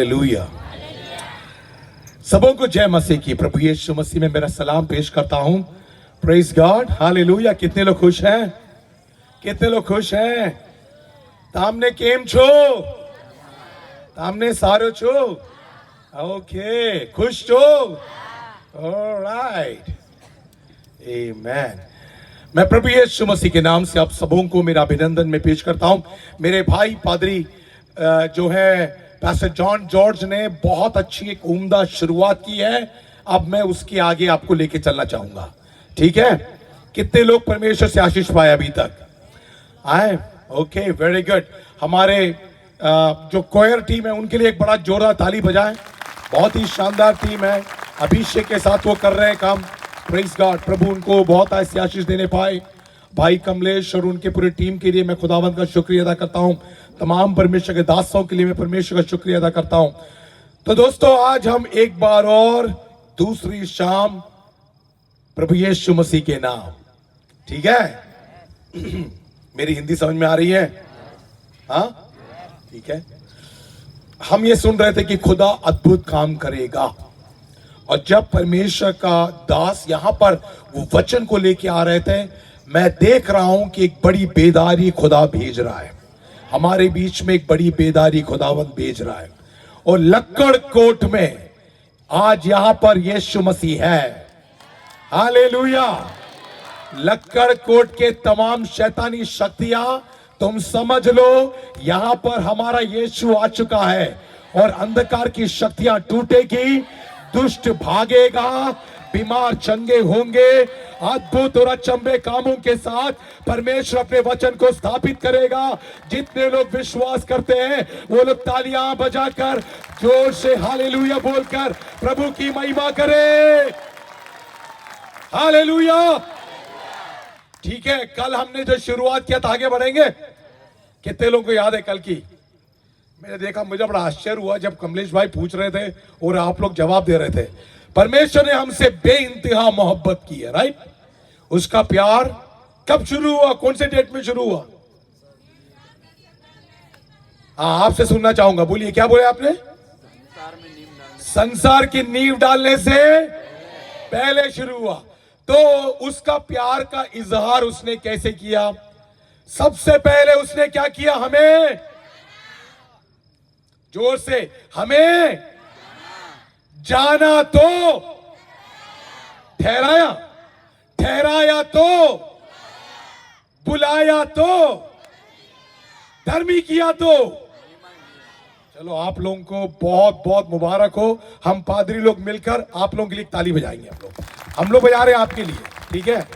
Hallelujah. सबों को जय मसीह की। प्रभु यीशु मसीह में मेरा सलाम पेश करता हूं। Praise God, hallelujah. कितने लोग खुश हैं? कितने लोग खुश हैं? तामने केम छो? तामने सारो छो? ओके, खुश छो? ऑलराइट, आमेन। मैं प्रभु यीशु मसीह के नाम से आप सबों को मेरा अभिनंदन में पेश करता हूं। मेरे भाई पादरी जो है पास्टर जॉन जॉर्ज ने बहुत अच्छी एक उम्दा शुरुआत की है। अब मैं उसके आगे आपको लेके चलना चाहूंगा, ठीक है? कितने लोग परमेश्वर से आशीष पाए अभी तक? आए? Okay, very good. हमारे जो कोयर टीम है उनके लिए एक बड़ा जोरदार ताली बजाएं। बहुत ही शानदार टीम है, अभिषेक के साथ वो कर रहे हैं काम। प्रेज गॉड, प्रभु उनको बहुत ऐसी आशीष देने पाए। भाई कमलेश और उनके पूरी टीम के लिए मैं खुदावंद का शुक्रिया अदा करता हूं। तमाम परमेश्वर के दासों के लिए मैं परमेश्वर का शुक्रिया अदा करता हूं। तो दोस्तों, आज हम एक बार और दूसरी शाम प्रभु यीशु मसीह के नाम, ठीक है? मेरी हिंदी समझ में आ रही है? हाँ, ठीक है। हम ये सुन रहे थे कि खुदा अद्भुत काम करेगा, और जब परमेश्वर का दास यहां पर वो वचन को लेके आ रहे थे, मैं देख रहा हूं कि एक बड़ी बेदारी खुदा भेज रहा है हमारे बीच में। एक बड़ी बेदारी खुदावंद भेज रहा है, और लक्कड़ कोट में आज यहां पर यीशु मसीह है। हालेलुया। लक्कड़ कोट के तमाम शैतानी शक्तियां तुम समझ लो, यहां पर हमारा यीशु आ चुका है, और अंधकार की शक्तियां टूटेगी, दुष्ट भागेगा, बीमार चंगे होंगे, अद्भुत और अचंभे कामों के साथ परमेश्वर अपने वचन को स्थापित करेगा। जितने लोग विश्वास करते हैं वो लोग तालियां बजाकर जोर से हालेलुया बोलकर प्रभु की महिमा करें। हालेलुया। ठीक है, कल हमने जो शुरुआत किया था, आगे बढ़ेंगे। कितने लोगों को याद है कल की? मैंने देखा, मुझे बड़ा आश्चर्य हुआ जब कमलेश भाई पूछ रहे थे और आप लोग जवाब दे रहे थे। परमेश्वर ने हमसे बेइंतहा मोहब्बत की है, राइट? उसका प्यार कब शुरू हुआ? कौन से डेट में शुरू हुआ? हाँ, आपसे सुनना चाहूंगा, बोलिए, क्या बोले आपने? संसार की नींव डालने से पहले शुरू हुआ। तो उसका प्यार का इजहार उसने कैसे किया? सबसे पहले उसने क्या किया? हमें, जोर से, हमें जाना तो ठहराया, ठहराया तो बुलाया, तो धर्मी किया। तो चलो, आप लोगों को बहुत बहुत मुबारक हो। हम पादरी लोग मिलकर आप लोगों के लिए ताली बजाएंगे। हम लोग बजा रहे हैं आपके लिए, ठीक है?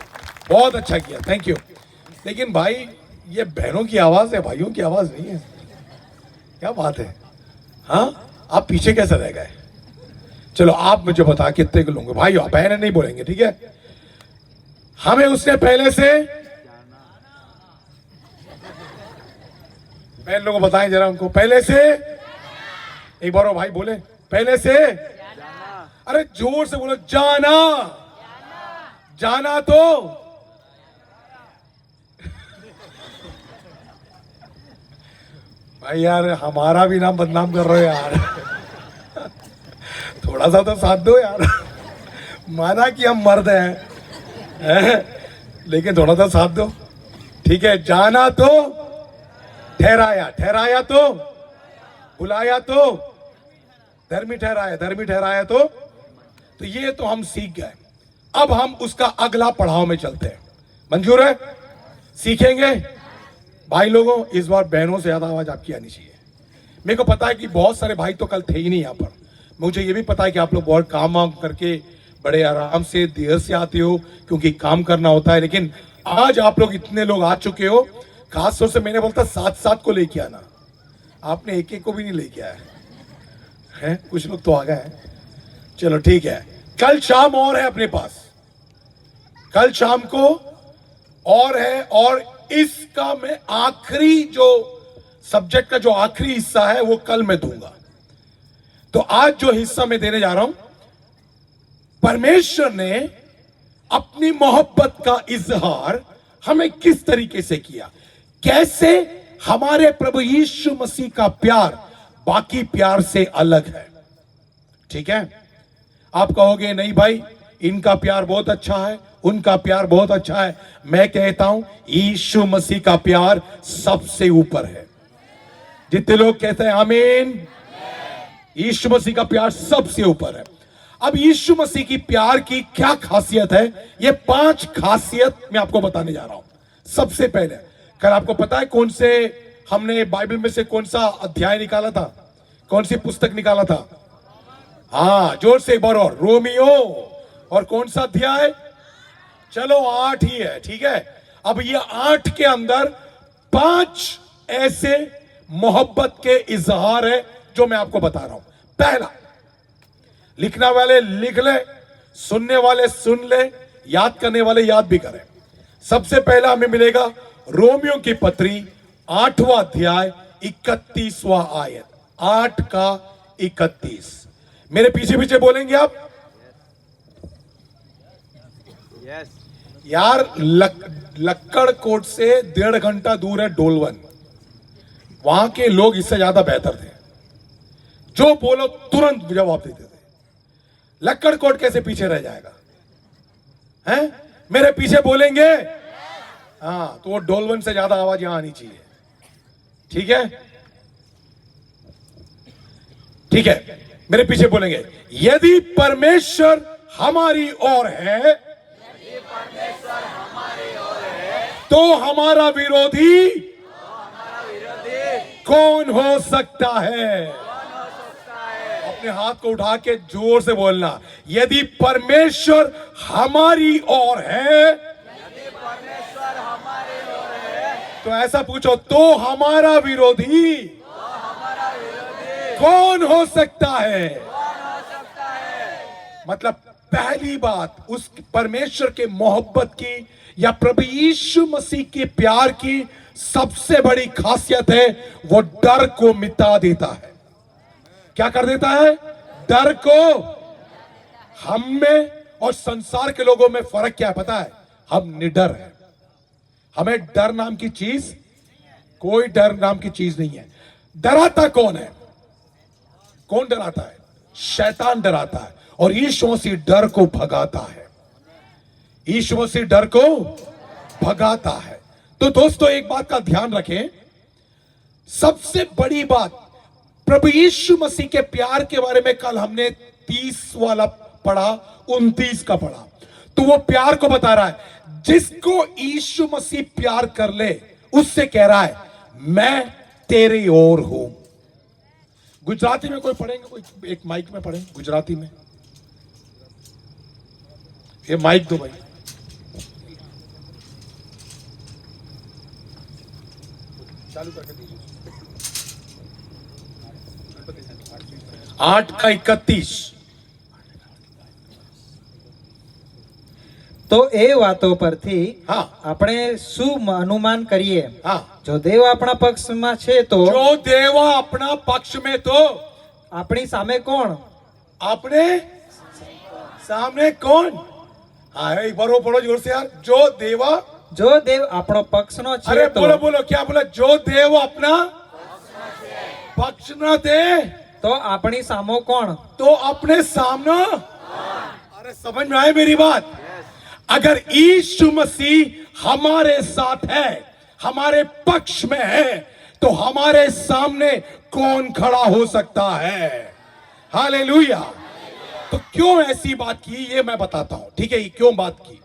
बहुत अच्छा किया, थैंक यू। लेकिन भाई, ये बहनों की आवाज है, भाइयों की आवाज नहीं है। क्या बात है? हाँ, आप पीछे कैसे रह गए? चलो, आप मुझे बता कितने के लोग भाई? बहनें नहीं बोलेंगे, ठीक है? हमें उसने पहले से, बहन लोगों को बताएं जरा, उनको पहले से एक बार भाई बोले, पहले से। अरे जोर से बोलो, जाना। जाना तो भाई यार, हमारा भी नाम बदनाम कर रहे हो यार। थोड़ा सा तो साथ दो यार। माना कि हम मर्द हैं, लेकिन थोड़ा सा साथ दो, ठीक है? जाना तो ठहराया, ठहराया तो बुलाया, तो धर्मी ठहराया, धर्मी ठहराया तो ये तो हम सीख गए। अब हम उसका अगला पड़ाव में चलते हैं। मंजूर है? सीखेंगे भाई लोगों। इस बार बहनों से ज्यादा आवाज आपकी आनी चाहिए। मेरे को पता है कि बहुत सारे भाई तो कल थे ही नहीं यहाँ पर। मुझे ये भी पता है कि आप लोग बहुत काम वाम करके बड़े आराम से देर से आते हो, क्योंकि काम करना होता है। लेकिन आज आप लोग इतने लोग आ चुके हो, खास तौर से मैंने बोलता 7-7 को लेके आना। आपने एक एक को भी नहीं लेके आया है। कुछ लोग तो आ गए हैं। चलो ठीक है, कल शाम और है अपने पास, कल शाम को और है। और इसका मैं आखिरी जो सब्जेक्ट का जो आखिरी हिस्सा है वो कल मैं दूंगा। तो आज जो हिस्सा मैं देने जा रहा हूं, परमेश्वर ने अपनी मोहब्बत का इजहार हमें किस तरीके से किया, कैसे हमारे प्रभु यीशु मसीह का प्यार बाकी प्यार से अलग है। ठीक है, आप कहोगे नहीं भाई इनका प्यार बहुत अच्छा है, उनका प्यार बहुत अच्छा है। मैं कहता हूं यीशु मसीह का प्यार सबसे ऊपर है। जितने लोग कहते हैं आमीन, यीशु मसीह का प्यार सबसे ऊपर है। अब यीशु मसीह की प्यार की क्या खासियत है, ये 5 खासियत मैं आपको बताने जा रहा हूं। सबसे पहले, कल आपको पता है कौन से हमने बाइबल में से कौन सा अध्याय निकाला था, कौन सी पुस्तक निकाला था? हाँ, जोर से एक बार और, रोमियो। और कौन सा अध्याय? चलो 8 ही है, ठीक है। अब ये 8 के अंदर 5 ऐसे मोहब्बत के इजहार है जो मैं आपको बता रहा हूं। पहला, लिखने वाले लिख ले, सुनने वाले सुन ले, याद करने वाले याद भी करें। सबसे पहला हमें मिलेगा रोमियो की पत्री 8वां अध्याय 31वां आयत, 8 का 31। मेरे पीछे पीछे बोलेंगे आप। यस। यार लक्कड़ कोट से 1.5 घंटा दूर है डोलवन, वहां के लोग इससे ज्यादा बेहतर थे, जो बोलो तुरंत जवाब देते थे। लक्कड़ कोट कैसे पीछे रह जाएगा? हैं? मेरे पीछे बोलेंगे। हाँ, तो वो डोलवन से ज्यादा आवाज यहां आनी चाहिए। ठीक है, ठीक है, मेरे पीछे बोलेंगे यदि परमेश्वर हमारी ओर है तो हमारा विरोधी कौन हो सकता है? अपने हाथ को उठा के जोर से बोलना, यदि परमेश्वर हमारी ओर है, तो ऐसा पूछो, तो हमारा विरोधी कौन हो सकता है? मतलब पहली बात, उस परमेश्वर के मोहब्बत की या प्रभु यीशु मसीह के प्यार की सबसे बड़ी खासियत है, वो डर को मिटा देता है। क्या कर देता है? डर को। हम में और संसार के लोगों में फर्क क्या है पता है? हम निडर हैं, हमें डर नाम की चीज, कोई डर नाम की चीज नहीं है। डराता कौन है? कौन डराता है? शैतान डराता है, और यीशु मसीह डर को भगाता है। यीशु मसीह डर को भगाता है। तो दोस्तों एक बात का ध्यान रखें, सबसे बड़ी बात, प्रभु यीशु मसीह के प्यार के बारे में कल हमने 30 वाला पढ़ा, 29 का पढ़ा। तो वो प्यार को बता रहा है, जिसको यीशु मसीह प्यार कर ले उससे कह रहा है मैं तेरी ओर हूं। गुजराती में कोई पढ़ेंगे? कोई एक माइक में पढ़ेंगे गुजराती में? ये माइक दो भाई। चालू करके दीजिए। 8 का 31। તો એ વાતો પરથી હા, આપણે શું અનુમાન કરીએ? હા, જો દેવ આપણા પક્ષમાં છે તો जो देवा अपना पक्ष में तो આપણી સામે કોણ? अपने सामने कौन? हाँ, एक बार वो पढ़ो जोर से यार। जो देवा, જો દેવ આપણો પક્ષનો अरे છે તો बोलो बोलो, क्या बोला? जो देव अपना पक्ष न दे તો આપણી સામો કોણ? तो अपने सामने। अरे समझ में आए मेरी बात? अगर यीशु मसीह हमारे साथ है, हमारे पक्ष में है, तो हमारे सामने कौन खड़ा हो सकता है? हालेलुया। तो क्यों ऐसी बात की ये मैं बताता हूं, ठीक है? ये क्यों बात की,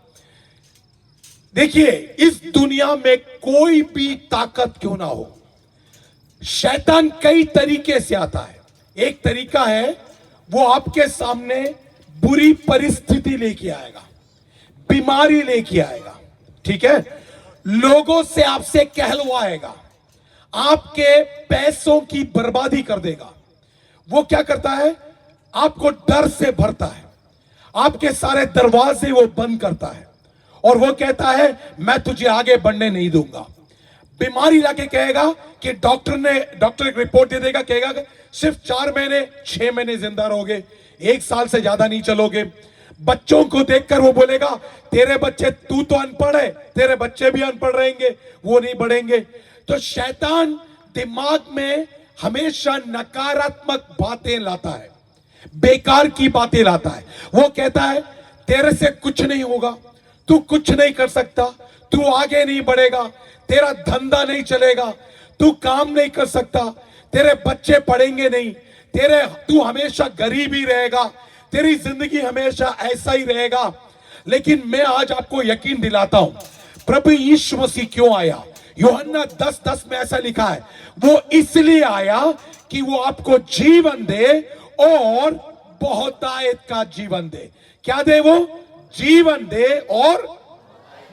देखिए, इस दुनिया में कोई भी ताकत क्यों ना हो, शैतान कई तरीके से आता है। एक तरीका है, वो आपके सामने बुरी परिस्थिति लेके आएगा, बीमारी लेके आएगा, ठीक है? लोगों से आपसे कहलवाएगा, आपके पैसों की बर्बादी कर देगा। वो क्या करता है? आपको डर से भरता है, आपके सारे दरवाजे वो बंद करता है, और वो कहता है मैं तुझे आगे बढ़ने नहीं दूंगा। बीमारी लाके कहेगा कि डॉक्टर एक रिपोर्ट दे देगा, कहेगा कि सिर्फ 4 महीने 6 महीने जिंदा रहोगे, 1 साल से ज्यादा नहीं चलोगे। बच्चों को देखकर वो बोलेगा तेरे बच्चे, तू तो अनपढ़ है, तेरे बच्चे भी अनपढ़ रहेंगे, वो नहीं बढ़ेंगे। तो शैतान दिमाग में हमेशा नकारात्मक बातें लाता है, बेकार की बातें लाता है। वो कहता है तेरे से कुछ नहीं होगा, तू कुछ नहीं कर सकता, तू आगे नहीं बढ़ेगा, तेरा धंधा नहीं चलेगा, तू काम नहीं कर सकता, तेरे बच्चे पढ़ेंगे नहीं, तू हमेशा गरीब ही रहेगा, तेरी जिंदगी हमेशा ऐसा ही रहेगा। लेकिन मैं आज आपको यकीन दिलाता हूं, प्रभु यीशु मसीह क्यों आया। यूहन्ना 10:10 में ऐसा लिखा है, वो इसलिए आया कि वो आपको जीवन दे और बहुतायत का जीवन दे। क्या दे वो? जीवन दे और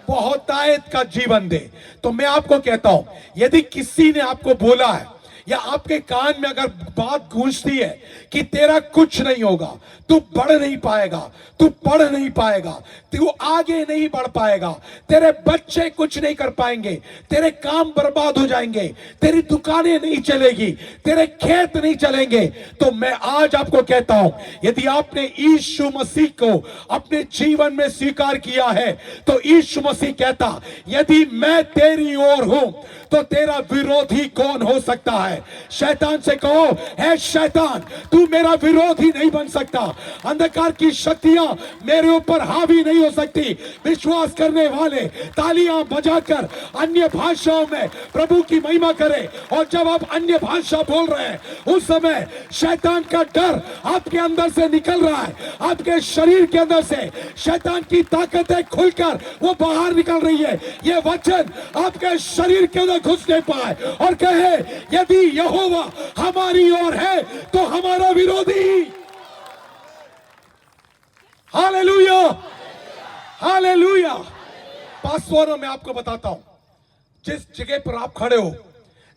बहुतायत का जीवन दे। तो मैं आपको कहता हूं, यदि किसी ने आपको बोला है या आपके कान में अगर बात गूंजती है कि तेरा कुछ नहीं होगा, तू बढ़ नहीं पाएगा, तू पढ़ नहीं पाएगा, तू आगे नहीं बढ़ पाएगा, तेरे बच्चे कुछ नहीं कर पाएंगे, तेरे काम बर्बाद हो जाएंगे, तेरी दुकानें नहीं चलेगी, तेरे खेत नहीं चलेंगे, तो मैं आज आपको कहता हूं, यदि आपने यीशु मसीह को अपने जीवन में स्वीकार किया है तो यीशु मसीह कहता, यदि मैं तेरी ओर हूं तो तेरा विरोधी कौन हो सकता है। शैतान से कहो, है शैतान, तू मेरा विरोधी नहीं बन सकता, अंधकार की शक्तियां मेरे ऊपर हावी नहीं हो सकती। विश्वास करने वाले तालियां बजाकर अन्य भाषाओं में प्रभु की महिमा करें। और जब आप अन्य भाषा बोल रहे हैं, उस समय शैतान का डर आपके अंदर से निकल रहा है, आपके शरीर के अंदर से शैतान की ताकतें खुलकर वो बाहर निकल रही है। ये वचन आपके शरीर के अंदर घुस नहीं पाए और कहे, यदि यहोवा हमारी ओर है तो हमारा विरोधी। Hallelujah, hallelujah. पासवारों में आपको बताता हूं, जिस जगह पर आप खड़े हो,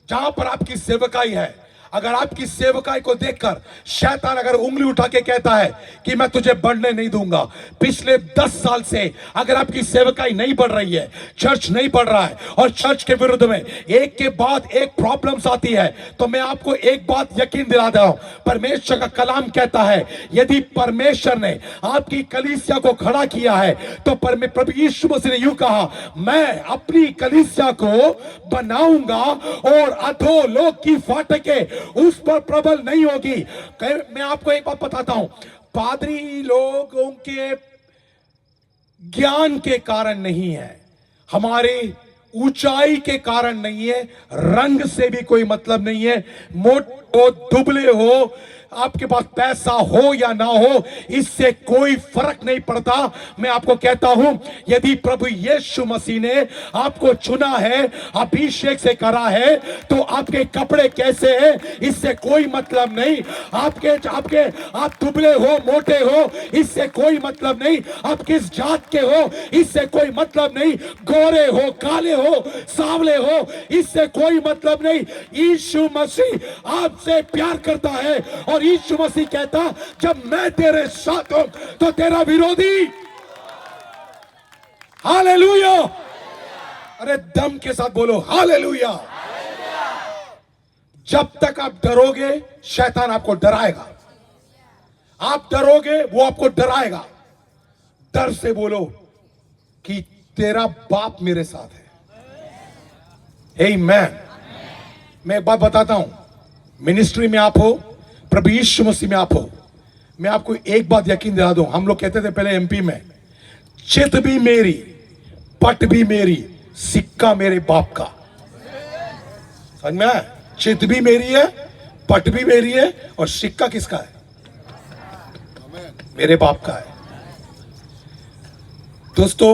जहां पर आपकी सेवकाई है, अगर आपकी सेवकाई को देखकर शैतान अगर उंगली उठा के कहता है कि मैं तुझे बढ़ने नहीं दूंगा, पिछले 10 साल से अगर आपकी सेवकाई नहीं बढ़ रही है, चर्च नहीं बढ़ रहा है और चर्च के विरुद्ध में एक के बाद एक प्रॉब्लम्स आती है, तो मैं आपको एक बात यकीन दिलाता हूं, परमेश्वर का कलाम कहता है, यदि परमेश्वर ने आपकी कलीसिया को खड़ा किया है तो प्रभु यीशु मसीह ने यूं कहा, मैं अपनी कलीसिया को बनाऊंगा और अधोलोक की फाटकें उस पर प्रबल नहीं होगी। मैं आपको एक बात बताता हूं, पादरी लोगों के ज्ञान के कारण नहीं है, हमारे ऊंचाई के कारण नहीं है, रंग से भी कोई मतलब नहीं है, मोटे हो दुबले हो, आपके पास पैसा हो या ना हो, इससे कोई फर्क नहीं पड़ता। मैं आपको कहता हूं, यदि प्रभु यीशु मसीह ने आपको चुना है, अभिषेक से करा है, तो आपके कपड़े कैसे हैं इससे कोई मतलब नहीं, आप दुबले हो मोटे हो इससे कोई मतलब नहीं, आप किस जात के हो इससे कोई मतलब नहीं, गोरे हो काले हो सांवले हो इससे कोई मतलब नहीं। यीशु मसीह आपसे प्यार करता है और यीशु मसीह कहता, जब मैं तेरे साथ हूं तो तेरा विरोधी। हालेलुया, अरे दम के साथ बोलो हालेलुया। जब तक आप डरोगे शैतान आपको डराएगा, आप डरोगे वो आपको डराएगा। डर से बोलो कि तेरा बाप मेरे साथ है। आमीन। मैं एक बात बताता हूं, मिनिस्ट्री में आप हो, प्रभु यीशु मसीह में आप हो, मैं आपको एक बात यकीन दिला दूं, हम लोग कहते थे पहले एमपी में, चित भी मेरी पट भी मेरी सिक्का मेरे बाप का। समझ में आया? चित भी मेरी है, पट भी मेरी है और सिक्का किसका है? मेरे बाप का है। दोस्तों,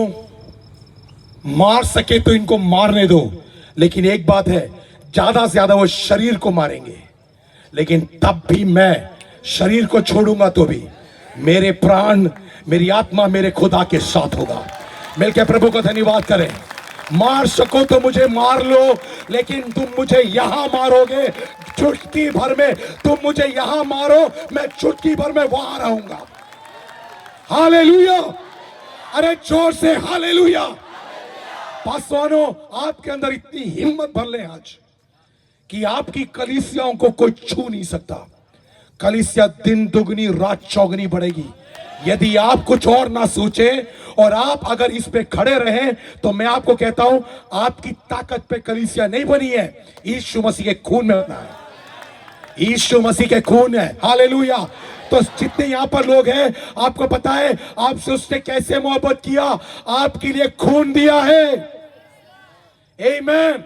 मार सके तो इनको मारने दो, लेकिन एक बात है, ज्यादा से ज्यादा वो शरीर को मारेंगे, लेकिन तब भी मैं शरीर को छोड़ूंगा तो भी मेरे प्राण मेरी आत्मा मेरे खुदा के साथ होगा। मिलकर प्रभु को धन्यवाद करें। मार सको तो मुझे मार लो, लेकिन तुम मुझे यहां मारोगे, चुटकी भर में तुम मुझे यहां मारो, मैं चुटकी भर में वहां रहूंगा। हालेलुया, अरे जोर से हालेलुया। पासवानों, आपके अंदर इतनी हिम्मत भर ले आज कि आपकी कलीसियाओं को कोई छू नहीं सकता। कलीसिया दिन दुगनी रात चौगनी बढ़ेगी यदि आप कुछ और ना सोचें और आप अगर इस पे खड़े रहें। तो मैं आपको कहता हूं, आपकी ताकत पे कलीसिया नहीं बनी है, यीशु मसीह के खून में बना है। यीशु मसीह के खून है। हालेलुया। तो जितने यहां पर लोग हैं, आपको पता है आपसे उसने कैसे मोहब्बत किया, आपके लिए खून दिया है। आमीन।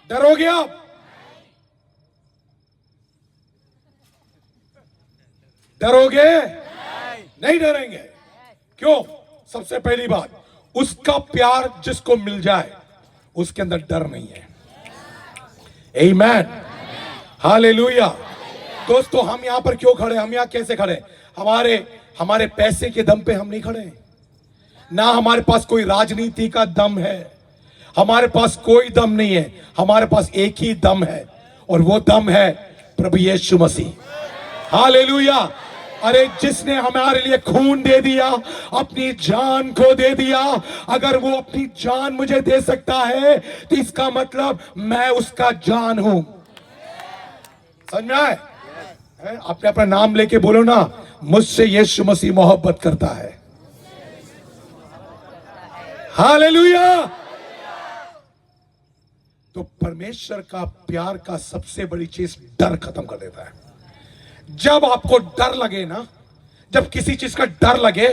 डरोगे आप? डरोगे? नहीं डरेंगे। क्यों? सबसे पहली बात, उसका प्यार जिसको मिल जाए उसके अंदर डर नहीं है। आमीन। हालेलुया। दोस्तों, हम यहां पर क्यों खड़े? हम यहां कैसे खड़े? हमारे पैसे के दम पे हम नहीं खड़े, ना हमारे पास कोई राजनीति का दम है, हमारे पास कोई दम नहीं है। हमारे पास एक ही दम है और वो दम है प्रभु यीशु मसीह। हालेलुया। अरे जिसने हमारे लिए खून दे दिया, अपनी जान को दे दिया, अगर वो अपनी जान मुझे दे सकता है तो इसका मतलब मैं उसका जान हूं। समझ में आए? अपने अपना नाम लेके बोलो ना, मुझसे यीशु मसीह मोहब्बत करता है। हालेलुया। तो परमेश्वर का प्यार का सबसे बड़ी चीज डर खत्म कर देता है। जब आपको डर लगे ना, जब किसी चीज का डर लगे,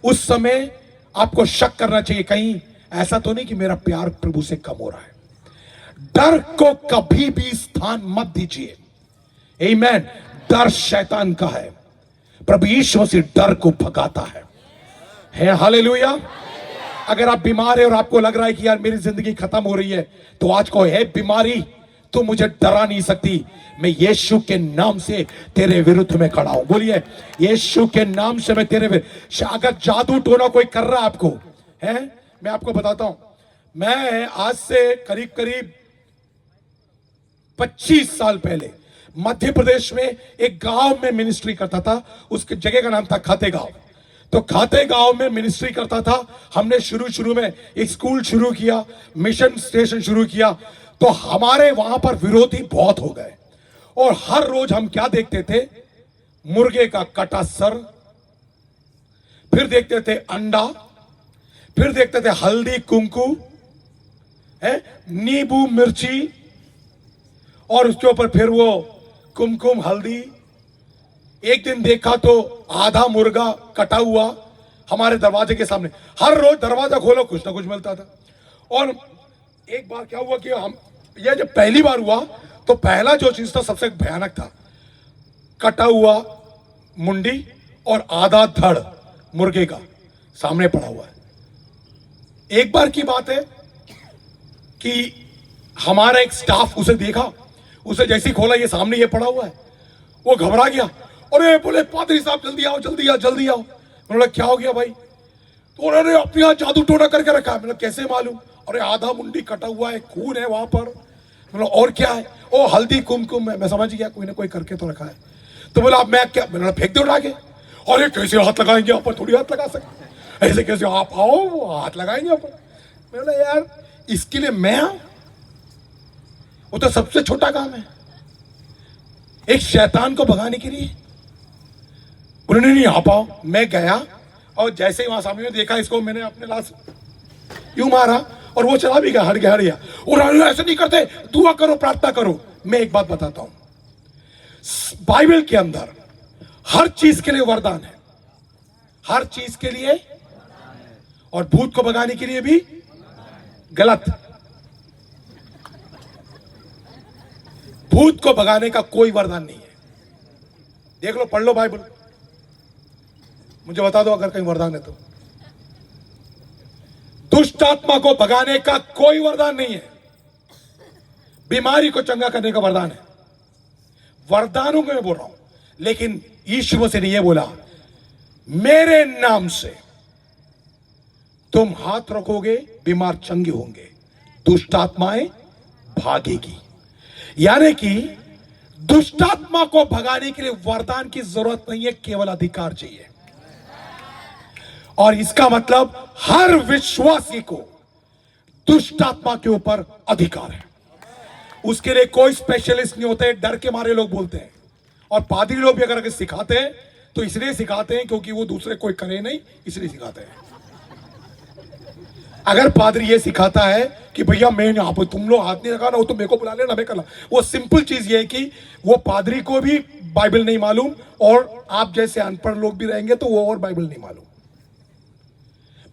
उस समय आपको शक करना चाहिए, कहीं ऐसा तो नहीं कि मेरा प्यार प्रभु से कम हो रहा है। डर को कभी भी स्थान मत दीजिए। आमीन। डर शैतान का है, प्रभु यीशु मसीह डर को भगाता है। हालेलुया। अगर आप बीमार है और आपको लग रहा है कि यार मेरी जिंदगी खत्म हो रही है, तो आज को है बीमारी, तू मुझे डरा नहीं सकती। मैं यीशु के नाम से तेरे विरुद्ध में खड़ा हूं। बोलिए, यीशु के नाम से मैं तेरे विरुद्ध। अगर जादू टोना कोई कर रहा है आपको, है, मैं आपको बताता हूं। मैं आज से करीब करीब 25 साल पहले मध्य प्रदेश में एक गांव में मिनिस्ट्री करता था। उसके जगह का नाम था खाते गांव। तो खाते गांव में मिनिस्ट्री करता था। हमने शुरू में एक स्कूल शुरू किया, मिशन स्टेशन शुरू किया। तो हमारे वहां पर विरोधी बहुत हो गए और हर रोज हम क्या देखते थे? मुर्गे का कटा सर, फिर देखते थे अंडा, फिर देखते थे हल्दी कुंकू, नींबू मिर्ची, और उसके ऊपर फिर वो कुमकुम हल्दी। एक दिन देखा तो आधा मुर्गा कटा हुआ हमारे दरवाजे के सामने। हर रोज दरवाजा खोलो कुछ ना कुछ मिलता था। और एक बार क्या हुआ कि ये जब पहली बार हुआ तो पहला जो चीज था सबसे भयानक था, कटा हुआ मुंडी और आधा धड़ मुर्गे का सामने पड़ा हुआ है। एक बार की बात है कि हमारा एक स्टाफ उसे देखा, उसे जैसे ही खोला ये सामने ये पड़ा हुआ है, वो घबरा गया। अरे बोले, पादरी साहब जल्दी आओ जल्दी आओ जल्दी आओ। मैंने बोला क्या हो गया भाई? तो उन्होंने अपने यहाँ जादू टोना करके रखा है। मैंने कैसे मालूम? अरे आधा मुंडी कटा हुआ है, खून है वहां पर। मतलब और क्या है? ओ हल्दी कुमकुम है। मैं समझ गया कोई ना कोई करके तो रखा है। तो बोला अब मैं क्या? मैंने फेंक दो उठा के। अरे कैसे हाथ लगाएंगे? आप थोड़ी हाथ लगा सकते, ऐसे कैसे आप आओ हाथ लगाएंगे आप? मैंने यार इसके लिए मैं आऊं? वो तो सबसे छोटा काम है एक शैतान को भगाने के लिए। उन्होंने नहीं आ पाओ। मैं गया और जैसे ही वहां सामने में देखा इसको, मैंने अपने लाश यूं मारा और वो चला भी गया, हट गया। और ऐसे नहीं करते, दुआ करो प्रार्थना करो। मैं एक बात बताता हूं, बाइबल के अंदर हर चीज के लिए वरदान है, हर चीज के लिए। और भूत को भगाने के लिए भी गलत। भूत को भगाने का कोई वरदान नहीं है। देख लो, पढ़ लो बाइबल, मुझे बता दो अगर कहीं वरदान है तो। दुष्ट आत्मा को भगाने का कोई वरदान नहीं है। बीमारी को चंगा करने का वरदान है। वरदानों को मैं बोल रहा हूं, लेकिन यीशु मसीह ने यह बोला, मेरे नाम से तुम हाथ रखोगे, बीमार चंगे होंगे, दुष्ट आत्माएं भागेगी। यानी कि दुष्ट आत्मा को भगाने के लिए वरदान की जरूरत नहीं है, केवल अधिकार चाहिए। और इसका मतलब हर विश्वासी को दुष्ट आत्मा के ऊपर अधिकार है। उसके लिए कोई स्पेशलिस्ट नहीं होते। डर के मारे लोग बोलते हैं, और पादरी लोग भी अगर सिखाते हैं तो इसलिए सिखाते हैं क्योंकि वो दूसरे कोई करे नहीं, इसलिए सिखाते हैं। अगर पादरी ये सिखाता है कि भैया मैं यहाँ पर तुम लोग हाथ नहीं लगा ना, वो तो मेरे को बुला लेना, मैं करना। वो सिंपल चीज ये है कि वो पादरी को भी बाइबल नहीं मालूम, और आप जैसे अनपढ़ लोग भी रहेंगे तो वो और बाइबल नहीं मालूम।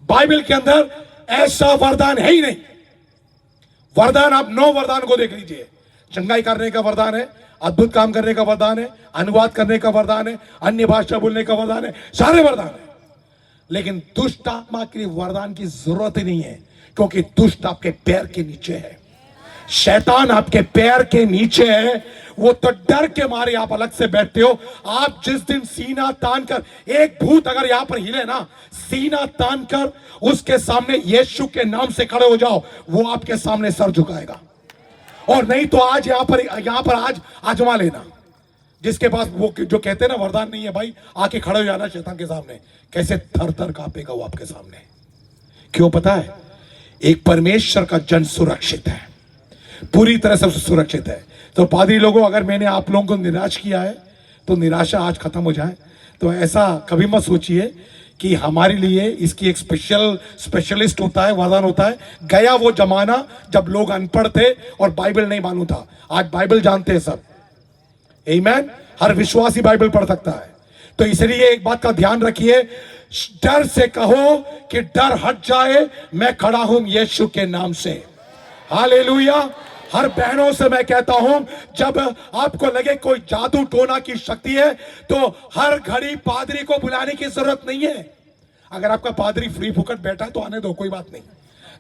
बाइबल के अंदर ऐसा वरदान है ही नहीं। वरदान आप 9 वरदान को देख लीजिए। चंगाई करने का वरदान है, अद्भुत काम करने का वरदान है, अनुवाद करने का वरदान है, अन्य भाषा बोलने का वरदान है, सारे वरदान है। लेकिन दुष्ट आत्मा के लिए वरदान की जरूरत ही नहीं है, क्योंकि दुष्ट आपके पैर के नीचे है, शैतान आपके पैर के नीचे है। वो तो डर के मारे आप अलग से बैठते हो। आप जिस दिन सीना तान कर, एक भूत अगर यहां पर हिले ना, सीना तान कर उसके सामने यीशु के नाम से खड़े हो जाओ, वो आपके सामने सर झुकाएगा। और नहीं तो आज यहां पर आज आजमा लेना। जिसके पास वो जो कहते हैं ना वरदान नहीं है, भाई आके खड़े हो जाना शैतान के सामने, कैसे थर थर कांपेगा वो आपके सामने। क्यों पता है? एक परमेश्वर का जन सुरक्षित है, पूरी तरह से सुरक्षित है। तो पादरी लोगों, अगर मैंने आप लोगों को निराश किया है तो निराशा आज खत्म हो जाए। तो ऐसा कभी मत सोचिए कि हमारे लिए इसकी एक स्पेशलिस्ट होता है, वरदान होता है। गया वो जमाना जब लोग अनपढ़ थे और बाइबल नहीं मालूम था। आज बाइबल जानते हैं सब। आमीन। हर विश्वासी बाइबल पढ़ सकता है। तो इसलिए एक बात का ध्यान रखिए, डर से कहो कि डर हट जाए, मैं खड़ा हूं यीशु के नाम से। हालेलुया। हर बहनों से मैं कहता हूं, जब आपको लगे कोई जादू टोना की शक्ति है तो हर घड़ी पादरी को बुलाने की जरूरत नहीं है। अगर आपका पादरी फ्री फुकट बैठा है तो आने दो, कोई बात नहीं,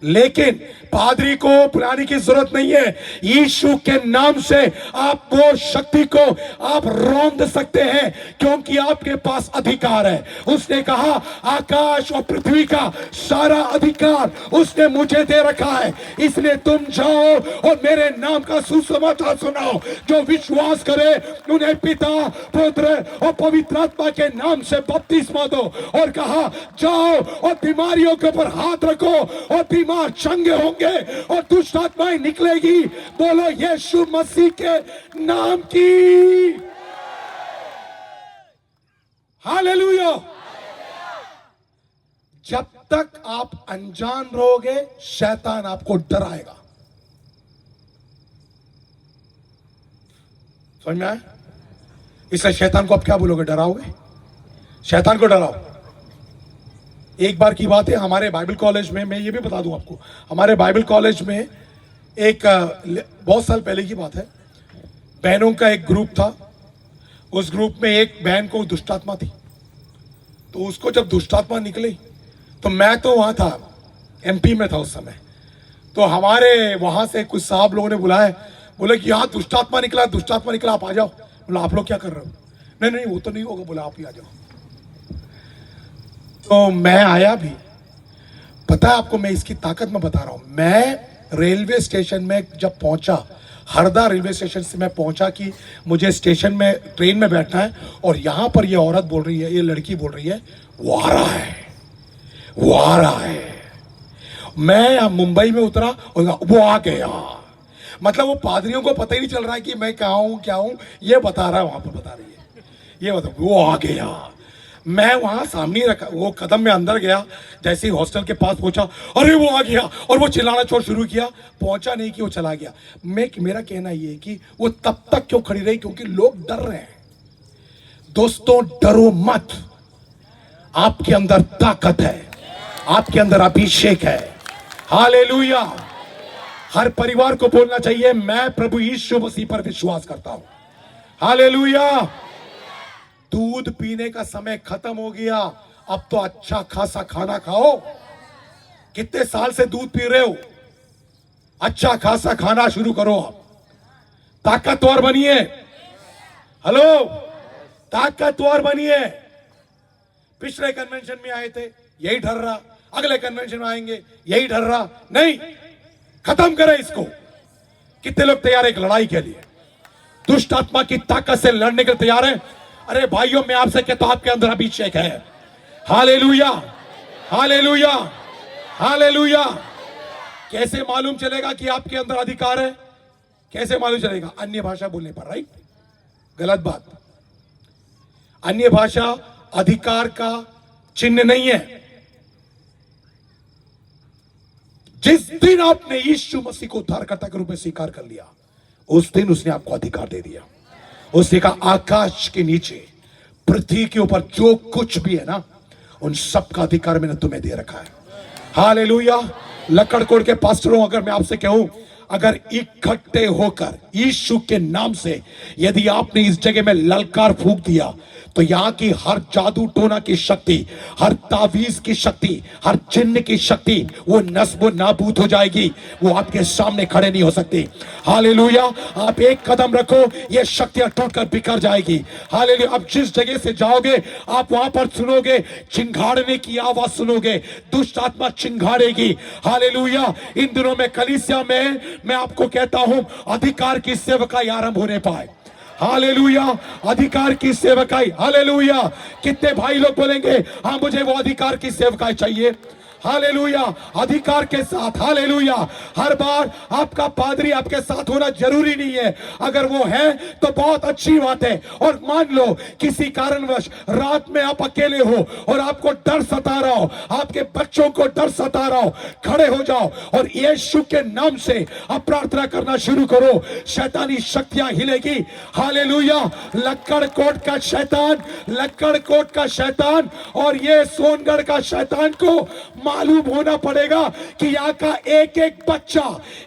लेकिन पादरी को बुलाने की जरूरत नहीं है। यीशु के नाम से आप वो शक्ति को आप रौंद सकते हैं, क्योंकि आपके पास अधिकार है। उसने कहा आकाश और पृथ्वी का सारा अधिकार उसने मुझे दे रखा है, इसलिए तुम जाओ और मेरे नाम का सुसमाचार सुनाओ। जो विश्वास करे उन्हें पिता, पुत्र और पवित्र आत्मा के नाम से बपतिस्मा दो। और कहा जाओ और बीमारियों के ऊपर हाथ रखो और बीमार चंगे होंगे और दुष्ट आत्माएं निकलेगी। बोलो यीशु मसीह के नाम की हालेलुया। जब तक आप अनजान रहोगे शैतान आपको डराएगा। समझ में आया? इसलिए शैतान को आप क्या बोलोगे? डराओगे? शैतान को डराओ। एक बार की बात है, हमारे बाइबल कॉलेज में, मैं ये भी बता दूं आपको, हमारे बाइबल कॉलेज में एक बहुत साल पहले की बात है, बहनों का एक ग्रुप था। उस ग्रुप में एक बहन को दुष्टात्मा थी। तो उसको जब दुष्टात्मा निकली तो मैं तो वहां था, एमपी में था उस समय। तो हमारे वहां से कुछ साहब लोगों ने बुलाया, बोले कि यहाँ दुष्टात्मा निकला, आप आ जाओ। बोला आप लोग क्या कर रहे हो? नहीं नहीं वो तो नहीं होगा। बोला आप ही आ जाओ। तो मैं आया भी। पता है आपको, मैं इसकी ताकत में बता रहा हूं। मैं रेलवे स्टेशन में जब पहुंचा, हरदा रेलवे स्टेशन से मैं पहुंचा कि मुझे स्टेशन में ट्रेन में बैठना है, और यहां पर ये औरत बोल रही है, ये लड़की बोल रही है वो आ रहा है, वो आ रहा है। मैं मुंबई में उतरा और वो आ गया। मतलब वो पादरियों को पता ही नहीं चल रहा है कि मैं कहाँ हूं क्या हूं, ये बता रहा है, वहां पर बता रही है, ये बता वो आ गया। मैं वहां सामने रखा, वो कदम में अंदर गया, जैसे ही हॉस्टल के पास पहुंचा, अरे वो आ गया, और वो चिल्लाना छोड़ शुरू किया। पहुंचा नहीं कि वो चला गया। मेरा कहना ये है कि वो तब तक क्यों खड़ी रही? क्योंकि लोग डर रहे हैं। दोस्तों डरो मत, आपके अंदर ताकत है, आपके अंदर अभिषेक है। हालेलुया। हर परिवार को बोलना चाहिए मैं प्रभु यीशु मसीह पर विश्वास करता हूं। हालेलुया। दूध पीने का समय खत्म हो गया, अब तो अच्छा खासा खाना खाओ। कितने साल से दूध पी रहे हो? अच्छा खासा खाना शुरू करो। आप ताकतवर बनिए। हेलो, ताकतवर बनिए। पिछले कन्वेंशन में आए थे, यही डर रहा, अगले कन्वेंशन में आएंगे, यही डर रहा। नहीं, खत्म करें इसको। कितने लोग तैयार हैं एक लड़ाई के लिए? दुष्ट आत्मा की ताकत से लड़ने के लिए तैयार हैं? अरे भाइयों, मैं आपसे कहता हूं आपके अंदर अभिषेक है। Hallelujah, hallelujah, hallelujah. कैसे मालूम चलेगा कि आपके अंदर अधिकार है? कैसे मालूम चलेगा? अन्य भाषा बोलने पर। राइट? गलत बात। अन्य भाषा अधिकार का चिन्ह नहीं है। जिस दिन आपने यीशु मसीह को उद्धारकर्ता के रूप में स्वीकार कर लिया, उस दिन उसने आपको अधिकार दे दिया। उसने कहा आकाश के नीचे, पृथ्वी के ऊपर जो कुछ भी है ना, उन सब का अधिकार मैंने तुम्हें दे रखा है। हालेलुया। लकड़कोट के पास्टरों, अगर मैं आपसे कहूं, अगर इकट्ठे होकर यीशु के नाम से यदि आपने इस जगह में ललकार फूंक दिया, तो यहां की हर जादू टोना की शक्ति, हर तावीज की शक्ति, हर चिन्ह की शक्ति, वो नस्ब नाबूद हो जाएगी। वो आपके सामने खड़े नहीं हो सकती। हालेलुया। आप एक कदम रखो, ये शक्तियां टूटकर बिखर जाएगी। हालेलुया। अब जिस जगह से जाओगे, आप वहां पर सुनोगे चिंगाड़ने की आवाज सुनोगे, दुष्ट आत्मा चिंगाड़ेगी। हालेलुया। इन दिनों में कलीसिया में मैं आपको कहता हूं, अधिकार की सेवकाई आरंभ होने पाए। हालेलुया। अधिकार की सेवकाई। हालेलुया। कितने भाई लोग बोलेंगे हाँ मुझे वो अधिकार की सेवकाई चाहिए। हालेलुया। अधिकार के साथ। हालेलुया। हर बार आपका पादरी आपके साथ होना जरूरी नहीं है, अगर वो है तो बहुत अच्छी बात है। और मान लो किसी कारणवश रात में आप अकेले हो और आपको डर सता रहा हो, आपके बच्चों को डर सता रहा हो, खड़े हो जाओ और यीशु के नाम से आप प्रार्थना करना शुरू करो। शैतानी शक्तियां हिलेगी। हालेलुया। लक्कड़कोट का शैतान, लक्कड़कोट का शैतान और ये सोनगढ़ का शैतान को मालूम होना पड़ेगा कि यहाँ का एक एक बच्चा,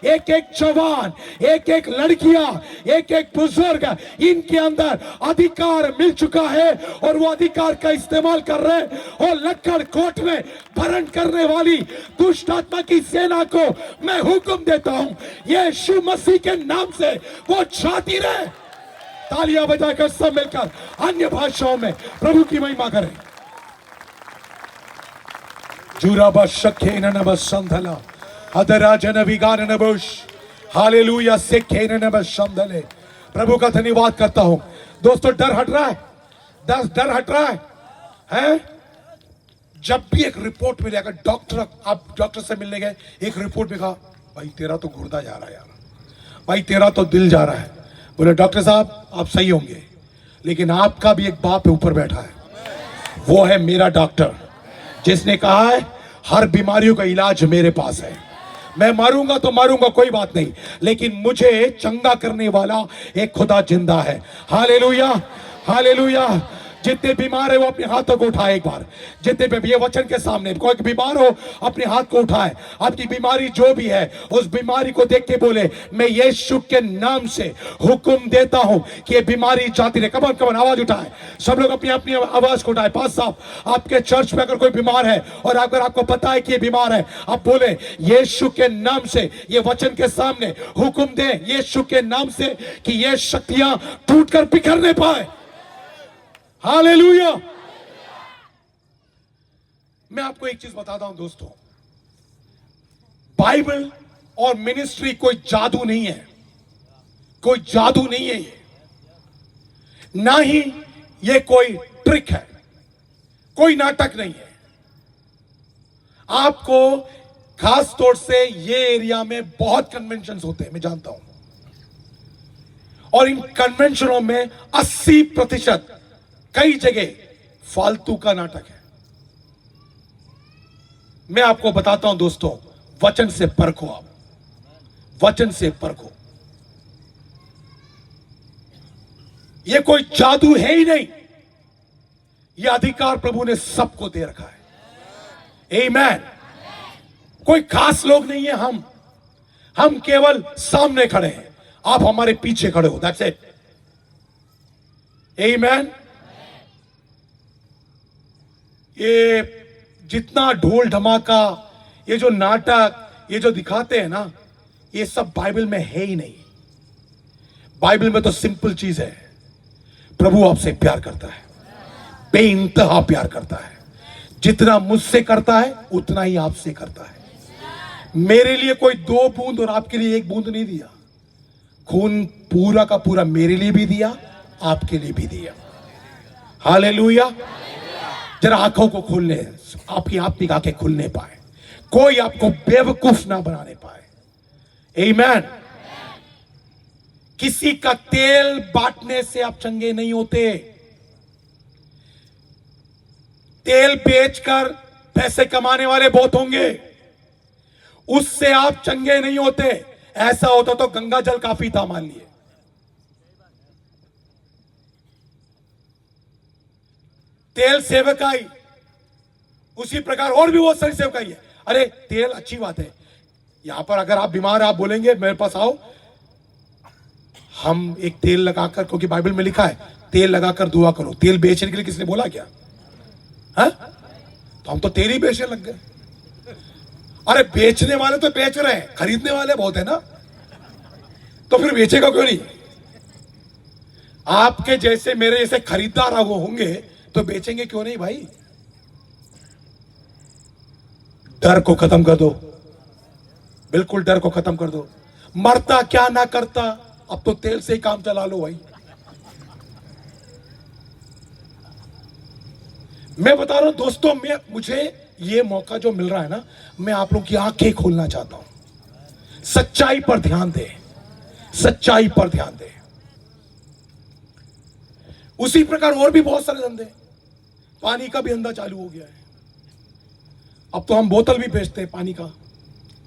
एक एक जवान, एक एक लड़कियां, एक एक बुजुर्ग, इनके अंदर अधिकार मिल चुका है और वो अधिकार का इस्तेमाल कर रहे हैं। और लक्कड़कोट में भरण करने वाली दुष्ट आत्मा की सेना को मैं हुक्म देता हूं, यीशु मसीह के नाम से वो जाती रहे। तालियां बजाकर सब मिलकर अन्य भाषाओं में प्रभु की महिमा करें। हालेलुया। प्रभु का धन्यवाद करता हूं। दोस्तों, डर हट रहा है, डर हट रहा है? जब भी एक रिपोर्ट मिलेगा, डॉक्टर, आप डॉक्टर से मिलने गए, एक रिपोर्ट में कहा भाई तेरा तो गुर्दा जा रहा है यार, भाई तेरा तो दिल जा रहा है। बोले डॉक्टर साहब आप सही होंगे, लेकिन आपका भी एक बाप ऊपर बैठा है, वो है मेरा डॉक्टर, जिसने कहा है हर बीमारियों का इलाज मेरे पास है। मैं मारूंगा तो मारूंगा, कोई बात नहीं, लेकिन मुझे चंगा करने वाला एक खुदा जिंदा है। हालेलुया। हालेलुया। जितने बीमार है वो अपने हाथों को उठाए एक बार, जितने भी ये वचन के सामने कोई बीमार हो अपने हाथ को उठाए। आपकी बीमारी जो भी है उस बीमारी को देख के बोले मैं यीशु के नाम से हुक्म देता हूं कि ये बीमारी जाती रहे। कमन कमन आवाज उठाए, सब लोग अपनी अपनी आवाज को उठाए। पास साहब, आपके चर्च में अगर कोई बीमार है और अगर आपको पता है कि ये बीमार है, आप बोले यीशु के नाम से, ये वचन के सामने हुक्म दे यीशु के नाम से कि ये शक्तियां टूटकर बिखरने पाए। हालेलुया। मैं आपको एक चीज बताता हूं दोस्तों, बाइबल और मिनिस्ट्री कोई जादू नहीं है, कोई जादू नहीं है ये, ना ही ये कोई ट्रिक है, कोई नाटक नहीं है। आपको खास तौर से ये एरिया में बहुत कन्वेंशंस होते हैं, मैं जानता हूं, और इन कन्वेंशनों में 80% कई जगह फालतू का नाटक है। मैं आपको बताता हूं दोस्तों, वचन से परखो, आप वचन से परखो। यह कोई जादू है ही नहीं, यह अधिकार प्रभु ने सबको दे रखा है। आमीन। कोई खास लोग नहीं है हम केवल सामने खड़े हैं, आप हमारे पीछे खड़े हो, दैट्स इट। आमीन। ये जितना ढोल धमाका, ये जो नाटक, ये जो दिखाते हैं ना, ये सब बाइबल में है ही नहीं। बाइबल में तो सिंपल चीज है, प्रभु आपसे प्यार करता है, बेइंतहा प्यार करता है। जितना मुझसे करता है उतना ही आपसे करता है। मेरे लिए कोई 2 बूंद और आपके लिए 1 बूंद नहीं दिया, खून पूरा का पूरा मेरे लिए भी दिया, आपके लिए भी दिया। हालेलुया। जरा आंखों को खोलने, आपकी आत्मिक आंखें खुलने पाए, कोई आपको बेवकूफ ना बनाने पाए। आमीन। किसी का तेल बांटने से आप चंगे नहीं होते। तेल बेचकर पैसे कमाने वाले बहुत होंगे, उससे आप चंगे नहीं होते। ऐसा होता तो गंगा जल काफी था, मान लिए। तेल सेवकाई, उसी प्रकार और भी बहुत सारी सेवकाई है। अरे तेल अच्छी बात है। यहां पर अगर आप बीमार, आप बोलेंगे मेरे पास आओ, हम एक तेल लगाकर, क्योंकि बाइबल में लिखा है तेल लगाकर दुआ करो। तेल बेचने के लिए किसने बोला क्या? हाँ? तो हम तो तेल ही बेचने लग गए। अरे बेचने वाले तो बेच रहे हैं, खरीदने वाले बहुत है ना, तो फिर बेचेगा क्यों नहीं? आपके जैसे मेरे जैसे खरीदार वो होंगे तो बेचेंगे क्यों नहीं भाई? डर को खत्म कर दो, बिल्कुल डर को खत्म कर दो। मरता क्या ना करता, अब तो तेल से ही काम चला लो भाई। मैं बता रहा हूं दोस्तों, मुझे ये मौका जो मिल रहा है ना, मैं आप लोगों की आंखें खोलना चाहता हूं। सच्चाई पर ध्यान दे, सच्चाई पर ध्यान दे। उसी प्रकार और भी बहुत सारे धंधे, पानी का भी धंधा चालू हो गया है। अब तो हम बोतल भी बेचते हैं, पानी का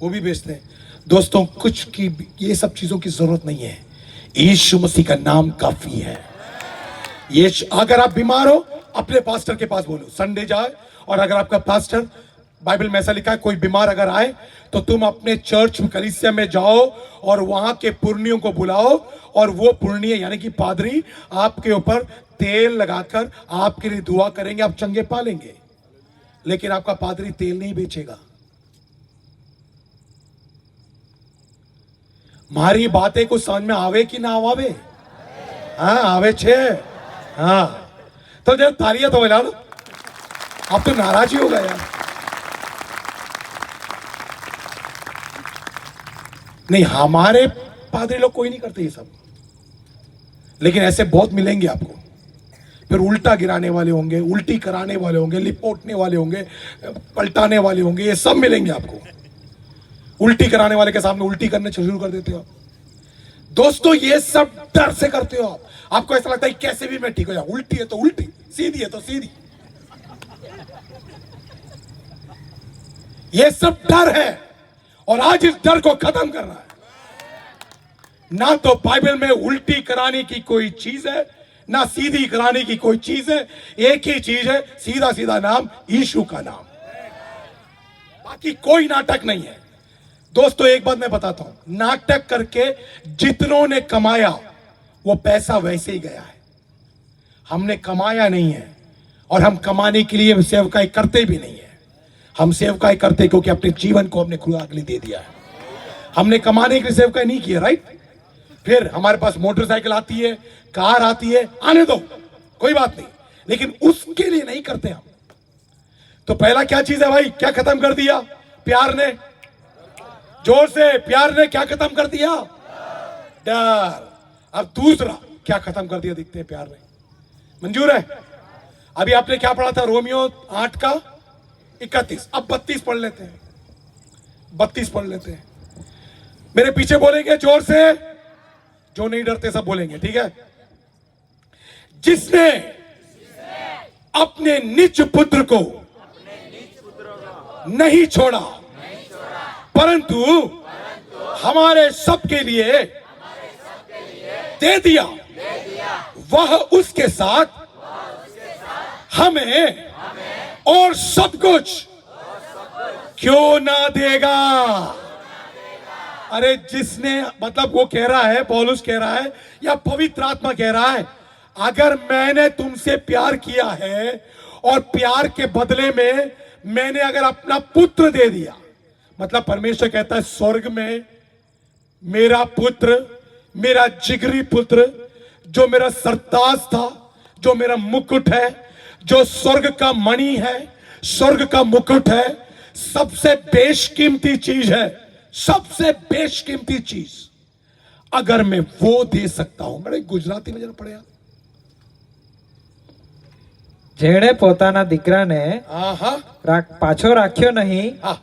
वो भी बेचते हैं। दोस्तों कुछ की ये सब चीजों की जरूरत नहीं है, यीशु मसीह का नाम काफी है। ये अगर आप बीमार हो, अपने पास्टर के पास बोलो, संडे जाए। और अगर आपका पास्टर, बाइबल में ऐसा लिखा है, कोई बीमार अगर आए तो तुम अपने चर्च कलीसिया में जाओ और वहां के पुरनियों को बुलाओ, और वो पुरनिय यानी कि पादरी आपके ऊपर तेल लगाकर आपके लिए दुआ करेंगे, आप चंगे पालेंगे। लेकिन आपका पादरी तेल नहीं बेचेगा। मारी बातें को समझ में आवे कि ना आवे? हाँ आवे छे। हाँ तो जब तालियां तो बजा लो। अब तो नाराज ही होगा यार। नहीं, हमारे पादरी लोग कोई नहीं करते ये सब, लेकिन ऐसे बहुत मिलेंगे आपको। फिर उल्टा गिराने वाले होंगे, उल्टी कराने वाले होंगे, लिपोटने वाले होंगे, पलटाने वाले होंगे, ये सब मिलेंगे आपको। उल्टी कराने वाले के सामने उल्टी करने शुरू कर देते हो आप। दोस्तों ये सब डर से करते हो आप। आपको ऐसा लगता है कैसे भी मैं ठीक हो जाऊं, उल्टी है तो उल्टी, सीधी है तो सीधी। ये सब डर है, और आज इस डर को खत्म करना है। ना तो बाइबल में उल्टी कराने की कोई चीज है, ना सीधी कराने की कोई चीज है। एक ही चीज है, सीधा सीधा नाम, यीशु का नाम। बाकी कोई नाटक नहीं है। दोस्तों एक बात मैं बताता हूं, नाटक करके जितनों ने कमाया वो पैसा वैसे ही गया है। हमने कमाया नहीं है, और हम कमाने के लिए सेवकाई करते भी नहीं है। हम सेवकाई करते क्योंकि अपने जीवन को हमने खुदा के लिए दे दिया है। हमने कमाने के लिए सेवकाई नहीं की है, राइट? फिर हमारे पास मोटरसाइकिल आती है, कार आती है, आने दो, कोई बात नहीं, लेकिन उसके लिए नहीं करते हम। तो पहला क्या चीज है भाई, क्या खत्म कर दिया? प्यार ने। जोर से, प्यार ने क्या खत्म कर दिया? डर। अब दूसरा क्या खत्म कर दिया दिखते हैं प्यार ने? मंजूर है? अभी आपने क्या पढ़ा था? रोमियो 8 का 31। अब 32 पढ़ लेते हैं, 32 पढ़ लेते हैं। मेरे पीछे बोलेंगे जोर से, जो नहीं डरते सब बोलेंगे, ठीक है? जिसने अपने निज पुत्र को नहीं छोड़ा, परंतु हमारे सबके लिए दे दिया, वह उसके साथ हमें और सब कुछ क्यों ना देगा? अरे जिसने, मतलब वो कह रहा है, पौलुस कह रहा है, या पवित्र आत्मा कह रहा है, अगर मैंने तुमसे प्यार किया है और प्यार के बदले में मैंने अगर अपना पुत्र दे दिया, मतलब परमेश्वर कहता है स्वर्ग में मेरा पुत्र, मेरा जिगरी पुत्र, जो मेरा सरताज था, जो मेरा मुकुट है, जो स्वर्ग का मणि है, स्वर्ग का मुकुट है, सबसे बेशकीमती चीज है, सबसे बेशकीमती चीज, अगर मैं वो दे सकता हूं। मैंने गुजराती में जरा पढ़े आप। જેણે પોતાના દીકરાને हाँ પાછો રાખ્યો નહીં, हाँ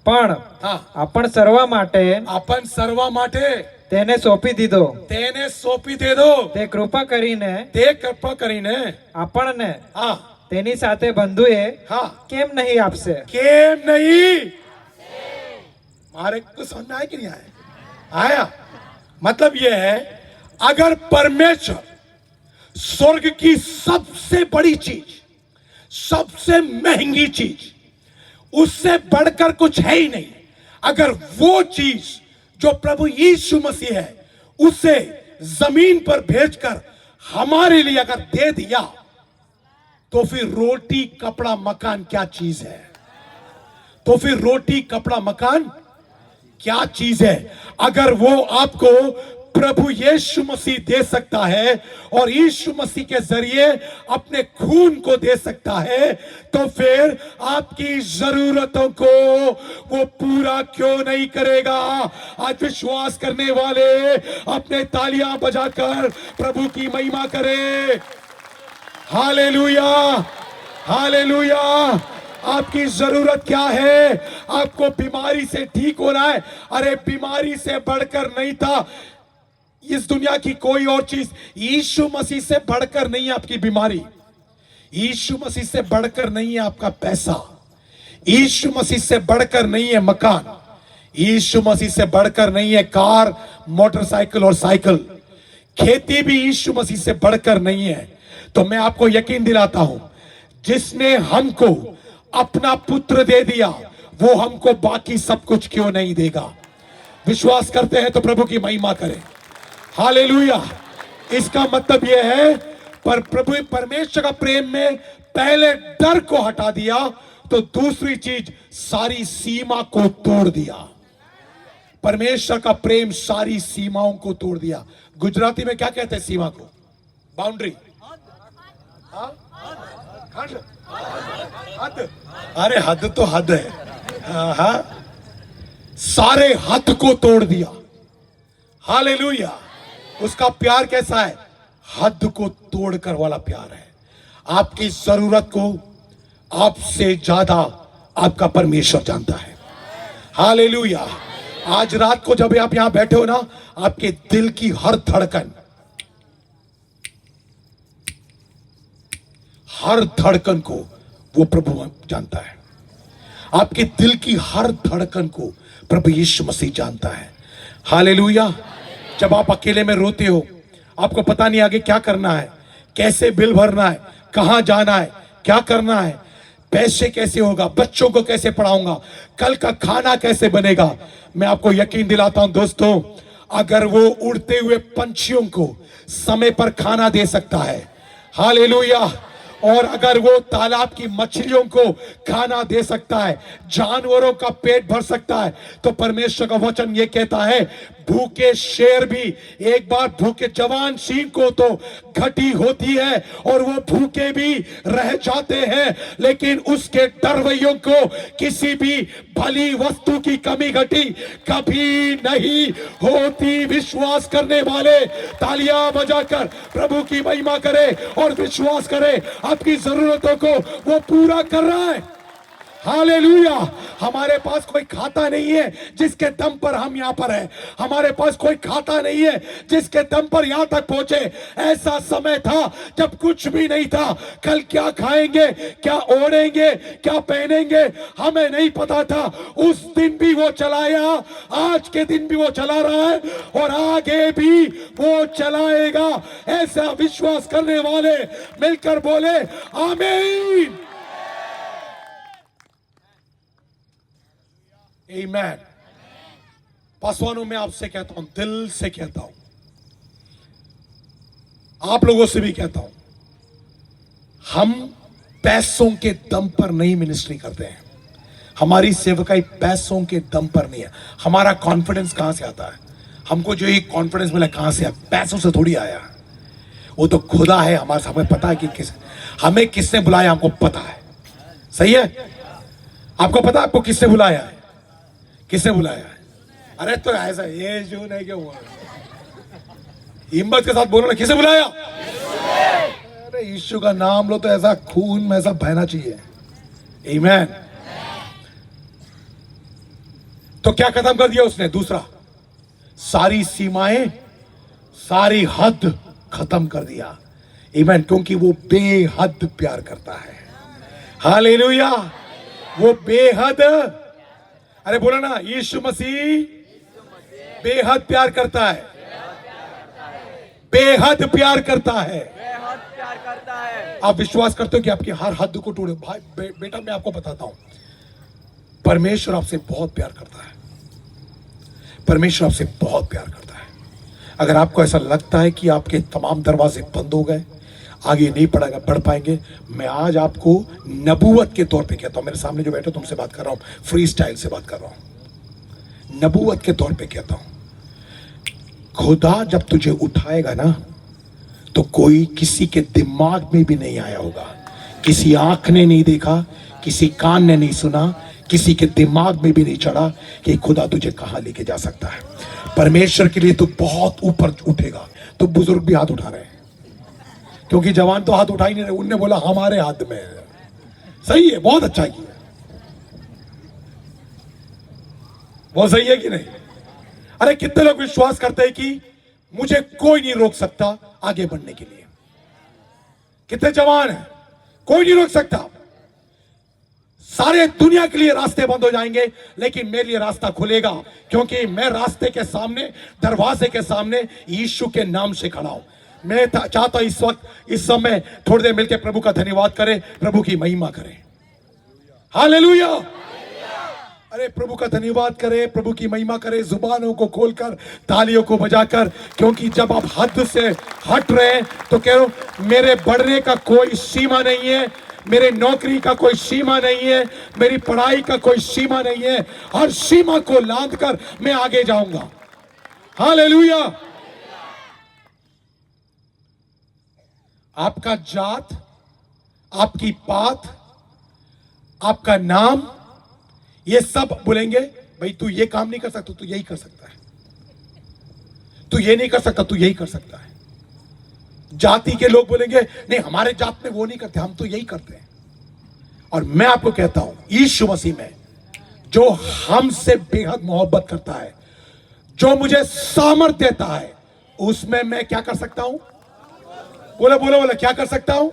પણ हाँ, આપણ સર્વા માટે अपन सर्वा माटे તેને સોંપી દીધો, तेने सोपी दे दो, તે કૃપા કરીને ते कृपा करीने આપણને हाँ તેની સાથે બંધુએ हाँ કેમ નહીં આપશે? केम नहीं, अरे कुछ समझ में आया कि नहीं आया? आया। मतलब यह है, अगर परमेश्वर स्वर्ग की सबसे बड़ी चीज, सबसे महंगी चीज, उससे बढ़कर कुछ है ही नहीं, अगर वो चीज जो प्रभु यीशु मसीह है उसे जमीन पर भेजकर हमारे लिए अगर दे दिया, तो फिर रोटी कपड़ा मकान क्या चीज है? तो फिर रोटी कपड़ा मकान क्या चीज है? अगर वो आपको प्रभु यीशु मसीह दे सकता है और यीशु मसीह के जरिए अपने खून को दे सकता है, तो फिर आपकी जरूरतों को वो पूरा क्यों नहीं करेगा? आज विश्वास करने वाले अपने तालियां बजाकर प्रभु की महिमा करें। Hallelujah, hallelujah. आपकी जरूरत क्या है? आपको बीमारी से ठीक होना है। अरे बीमारी से बढ़कर नहीं था इस दुनिया की कोई और चीज, यीशु मसीह से बढ़कर नहीं है आपकी बीमारी, यीशु मसीह से बढ़कर नहीं है आपका पैसा, यीशु मसीह से बढ़कर नहीं है मकान, यीशु मसीह से बढ़कर नहीं है कार, मोटरसाइकिल और साइकिल, खेती भी यीशु मसीह से बढ़कर नहीं है। तो मैं आपको यकीन दिलाता हूं, जिसने हमको अपना पुत्र दे दिया, वो हमको बाकी सब कुछ क्यों नहीं देगा? विश्वास करते हैं तो प्रभु की महिमा करें। हालेलुया। इसका मतलब यह है, पर प्रभु परमेश्वर का प्रेम में पहले डर को हटा दिया, तो दूसरी चीज सारी सीमा को तोड़ दिया। परमेश्वर का प्रेम सारी सीमाओं को तोड़ दिया। गुजराती में क्या कहते हैं सीमा को? बाउंड्री, हद। अरे हद तो हद है। हाँ, सारे हद को तोड़ दिया। हालेलुया। उसका प्यार कैसा है? हद को तोड़कर वाला प्यार है। आपकी जरूरत को आपसे ज्यादा आपका परमेश्वर जानता है। हालेलुया। आज रात को जब आप यहां बैठे हो ना, आपके दिल की हर धड़कन को वो प्रभु जानता है। आपके दिल की हर धड़कन को प्रभु यीशु मसीह जानता है। हालेलुया। जब आप अकेले में रोते हो, आपको पता नहीं आगे क्या करना है, कैसे बिल भरना है, कहां जाना है, क्या करना है, पैसे कैसे होगा, बच्चों को कैसे पढ़ाऊंगा, कल का खाना कैसे बनेगा, मैं आपको यकीन दिलाता हूं दोस्तों, अगर वो उड़ते हुए पंछियों को समय पर खाना दे सकता है, हालेलुया, और अगर वो तालाब की मछलियों को खाना दे सकता है, जानवरों का पेट भर सकता है, तो परमेश्वर का वचन ये कहता है, भूखे शेर भी एक बार भूखे जवान सिंह को तो घटी होती है और वो भूखे भी रह जाते हैं, लेकिन उसके डरवैयों को किसी भी भली वस्तु की कमी घटी कभी नहीं होती। विश्वास करने वाले तालियां बजाकर प्रभु की महिमा करे और विश्वास करे, आपकी जरूरतों को वो पूरा कर रहा है। हालेलुया। हमारे पास कोई खाता नहीं है जिसके दम पर हम यहां पर हैं। हमारे पास कोई खाता नहीं है जिसके दम पर यहां तक पहुंचे। ऐसा समय था जब कुछ भी नहीं था। कल क्या खाएंगे, क्या ओढ़ेंगे, क्या पहनेंगे, हमें नहीं पता था। उस दिन भी वो चलाया, आज के दिन भी वो चला रहा है और आगे भी वो चलाएगा। ऐसा विश्वास करने वाले मिलकर बोले आमीन। आमीन। पासवानों, मैं आपसे कहता हूं, दिल से कहता हूं, आप लोगों से भी कहता हूं, हम पैसों के दम पर नहीं मिनिस्ट्री करते हैं। हमारी सेवकाई पैसों के दम पर नहीं है। हमारा कॉन्फिडेंस कहां से आता है? हमको जो ये कॉन्फिडेंस मिला कहां से? पैसों से थोड़ी आया, वो तो खुदा है हमारे। हमें पता है कि हमें किसने बुलाया, हमको पता है। सही है? आपको पता है आपको किसने बुलाया है? किसने बुलाया है? अरे तो ऐसा ये जो नहीं क्या हुआ, हिम्मत के साथ बोलो ना, किसे बुलाया? अरे यीशु का नाम लो तो ऐसा खून में ऐसा बहना चाहिए। आमीन। तो क्या खत्म कर दिया उसने? दूसरा, सारी सीमाएं, सारी हद खत्म कर दिया। आमीन। क्योंकि वो बेहद प्यार करता है। हालेलुया। वो बेहद अरे बोला ना, यीशु मसीह बेहद प्यार करता है, बेहद प्यार करता है। बेहद प्यार करता है। आप विश्वास करते हो कि आपकी हर हद को तोड़े? भाई बेटा मैं आपको बताता हूं, परमेश्वर आपसे बहुत प्यार करता है, परमेश्वर आपसे बहुत प्यार करता है। अगर आपको ऐसा लगता है कि आपके तमाम दरवाजे बंद हो गए, आगे नहीं बढ़ पाएंगे, मैं आज आपको नबूवत के तौर पे कहता हूं, मेरे सामने जो बैठे तुमसे बात कर रहा हूं, फ्री स्टाइल से बात कर रहा हूं, नबूवत के तौर पे कहता हूं, खुदा जब तुझे उठाएगा ना, तो कोई किसी के दिमाग में भी नहीं आया होगा, किसी आंख ने नहीं देखा, किसी कान ने नहीं सुना, किसी के दिमाग में भी नहीं चढ़ा कि खुदा तुझे कहां लेके जा सकता है। परमेश्वर के लिए तू बहुत ऊपर उठेगा। तो बुजुर्ग भी हाथ उठा रहे हैं, क्योंकि जवान तो हाथ उठा ही नहीं रहे, उनने बोला हमारे हाथ में है। सही है, बहुत अच्छा किया, बहुत सही है कि नहीं? अरे कितने लोग विश्वास करते हैं कि मुझे कोई नहीं रोक सकता आगे बढ़ने के लिए? कितने जवान हैं? कोई नहीं रोक सकता। सारे दुनिया के लिए रास्ते बंद हो जाएंगे, लेकिन मेरे लिए रास्ता खुलेगा, क्योंकि मैं रास्ते के सामने, दरवाजे के सामने यीशु के नाम से खड़ा हूं। मैं चाहता हूं इस वक्त, इस समय थोड़ी देर मिलकर प्रभु का धन्यवाद करें, प्रभु की महिमा करें। हालेलुया। अरे प्रभु का धन्यवाद करें, प्रभु की महिमा करें, जुबानों को खोलकर, तालियों को बजाकर, क्योंकि जब आप हद से हट रहे हैं तो कह रहे हो मेरे बढ़ने का कोई सीमा नहीं है, मेरे नौकरी का कोई सीमा नहीं है, मेरी पढ़ाई का कोई सीमा नहीं है, हर सीमा को लांघ कर मैं आगे जाऊंगा। हालेलुया। आपका जात, आपकी पात, आपका नाम, ये सब बोलेंगे भाई तू ये काम नहीं कर सकता, तू यही कर सकता है, तू ये नहीं कर सकता, तू यही कर सकता है। जाति के लोग बोलेंगे नहीं हमारे जात में वो नहीं करते, हम तो यही करते हैं। और मैं आपको कहता हूं, यीशु मसीह में जो हमसे बेहद मोहब्बत करता है, जो मुझे सामर्थ देता है, उसमें मैं क्या कर सकता हूं? बोला बोला बोला, क्या कर सकता हूं?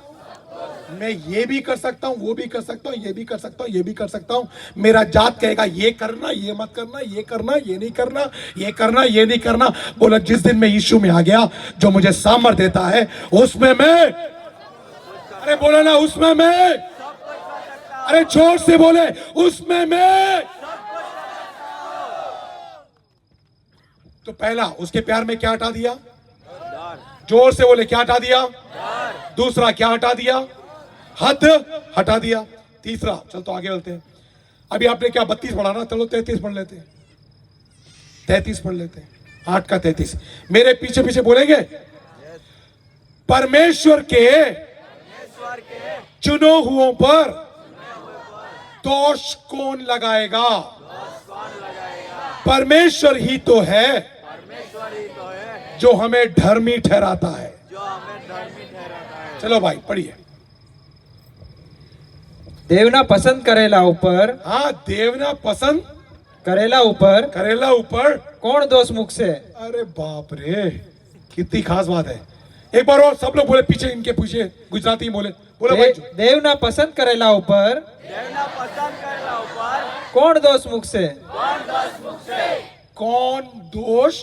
मैं ये भी कर सकता हूं, वो भी कर सकता हूं, ये भी कर सकता हूं, ये भी कर सकता हूं। मेरा जात कहेगा ये करना, ये मत करना, ये करना, ये नहीं करना, ये करना, ये नहीं करना। बोला जिस दिन मैं यीशु में आ गया, जो मुझे सामर्थ देता है, उसमें मैं, अरे बोला ना, उसमें मैं, अरे जोर से बोले, उसमें मैं। तो पहला, उसके प्यार में क्या हटा दिया? जोर से बोले, क्या हटा दिया? दूसरा, क्या हटा दिया? हद हटा दिया। तीसरा, चल तो आगे चलते हैं। अभी आपने क्या 32 पढ़ा ना, चलो 33 पढ़ लेते हैं, 33 पढ़ लेते हैं, 8 का 33। मेरे पीछे पीछे बोलेंगे, परमेश्वर के चुनो हुओं पर दोष कौन लगाएगा? परमेश्वर ही तो है जो हमें धर्मी ठहराता है। चलो भाई पढ़िए। દેવના પસંદ કરેલા ઉપર, हाँ, देवना पसंद કરેલા ઉપર करेला ऊपर। કોણ દોષ મૂકશે? अरे बाप रे, कितनी खास बात है। एक बार और सब लोग बोले, पीछे इनके पीछे गुजराती में बोले, बोले भाई। દેવના પસંદ કરેલા ઉપર કોણ દોષ મૂકશે? कौन दोष?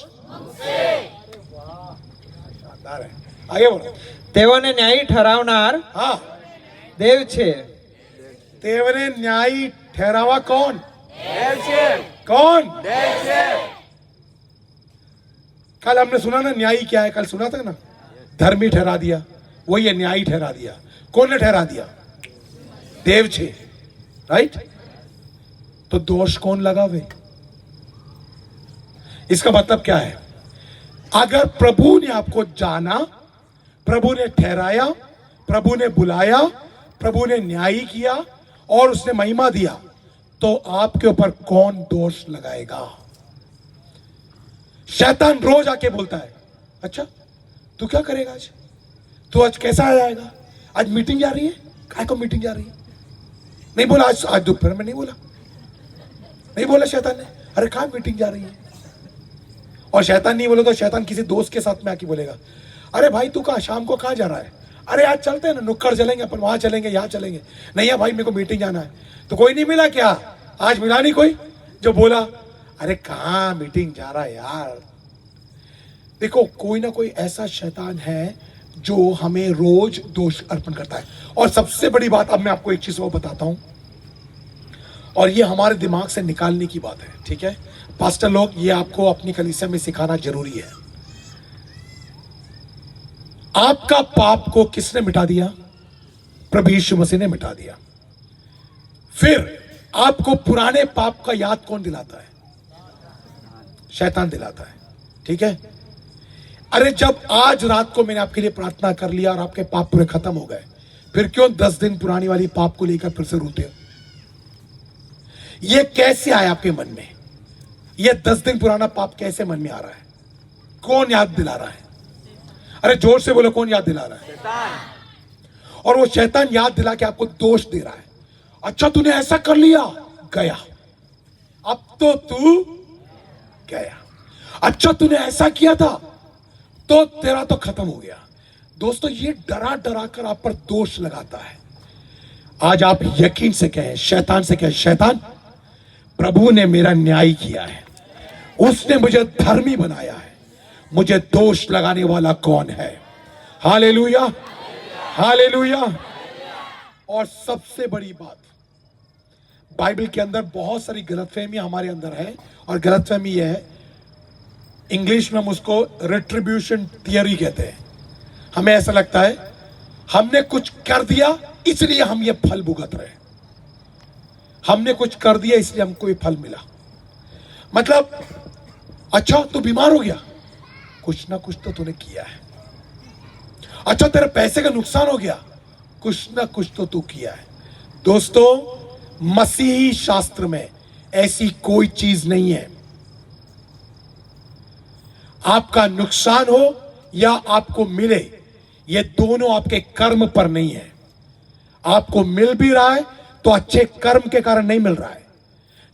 शानदार है, आगे बोलो। તેઓને ન્યાયી ઠરાવનાર हाँ, દેવ છે। तेवरे न्यायी ठहरावा कौन? कौन? कल हमने सुना ना न्यायी क्या है, कल सुना था ना, धर्मी ठहरा दिया, वही है न्यायी ठहरा दिया। कौन ने ठहरा दिया? देव छे, राइट? तो दोष कौन लगावे? इसका मतलब क्या है? अगर प्रभु ने आपको जाना, प्रभु ने ठहराया, प्रभु ने बुलाया, प्रभु ने न्याय किया और उसने महिमा दिया, तो आपके ऊपर कौन दोष लगाएगा? शैतान रोज आके बोलता है, अच्छा तू क्या करेगा आज? तू आज कैसा आएगा? आज मीटिंग जा रही है? काय को मीटिंग जा रही है? नहीं बोला आज दोपहर में नहीं बोला, नहीं बोला शैतान ने, अरे कहाँ मीटिंग जा रही है? और शैतान नहीं बोले तो शैतान किसी दोस्त के साथ में आके बोलेगा, अरे भाई तू कहाँ, शाम को कहाँ जा रहा है? अरे आज चलते हैं ना, नुक्कड़ चलेंगे अपन, वहां चलेंगे, यहाँ चलेंगे। नहीं है भाई, मेरे को मीटिंग जाना है। तो कोई नहीं मिला क्या? आज मिला नहीं कोई? जो बोला अरे कहाँ मीटिंग जा रहा है यार। देखो कोई ना कोई ऐसा शैतान है जो हमें रोज दोष अर्पण करता है। और सबसे बड़ी बात, अब मैं आपको एक चीज वो बताता हूं, और ये हमारे दिमाग से निकालने की बात है, ठीक है पास्टर लोग, ये आपको अपनी कलीसिया में सिखाना जरूरी है। आपका पाप को किसने मिटा दिया? प्रभु यीशु मसीह ने मिटा दिया। फिर आपको पुराने पाप का याद कौन दिलाता है? शैतान दिलाता है, ठीक है। अरे जब आज रात को मैंने आपके लिए प्रार्थना कर लिया और आपके पाप पूरे खत्म हो गए, फिर क्यों 10 दिन पुरानी वाली पाप को लेकर फिर से रोते हो? ये कैसे आया आपके मन में? ये 10 दिन पुराना पाप कैसे मन में आ रहा है? कौन याद दिला रहा है? अरे जोर से बोलो, कौन याद दिला रहा है? शैतान। और वो शैतान याद दिला के आपको दोष दे रहा है। अच्छा तूने ऐसा कर लिया, गया, अब तो तू गया। अच्छा तूने ऐसा किया था तो तेरा तो खत्म हो गया। दोस्तों ये डरा डरा कर आप पर दोष लगाता है। आज आप यकीन से कहें, शैतान से कहें, शैतान प्रभु ने मेरा न्याय किया है, उसने मुझे धर्मी बनाया है, मुझे दोष लगाने वाला कौन है? Hallelujah, hallelujah. और सबसे बड़ी बात, बाइबल के अंदर बहुत सारी गलतफहमी हमारे अंदर है, और गलतफहमी यह है, इंग्लिश में हम उसको रिट्रीब्यूशन थियरी कहते हैं। हमें ऐसा लगता है हमने कुछ कर दिया इसलिए हम ये फल भुगत रहे हैं, हमने कुछ कर दिया इसलिए हमको ये फल मिला। मतलब अच्छा तू बीमार हो गया, कुछ ना कुछ तो तूने किया है। अच्छा तेरे पैसे का नुकसान हो गया, कुछ ना कुछ तो तू किया है। दोस्तों मसीही शास्त्र में ऐसी कोई चीज नहीं है। आपका नुकसान हो या आपको मिले, ये दोनों आपके कर्म पर नहीं है। आपको मिल भी रहा है तो अच्छे कर्म के कारण नहीं मिल रहा है,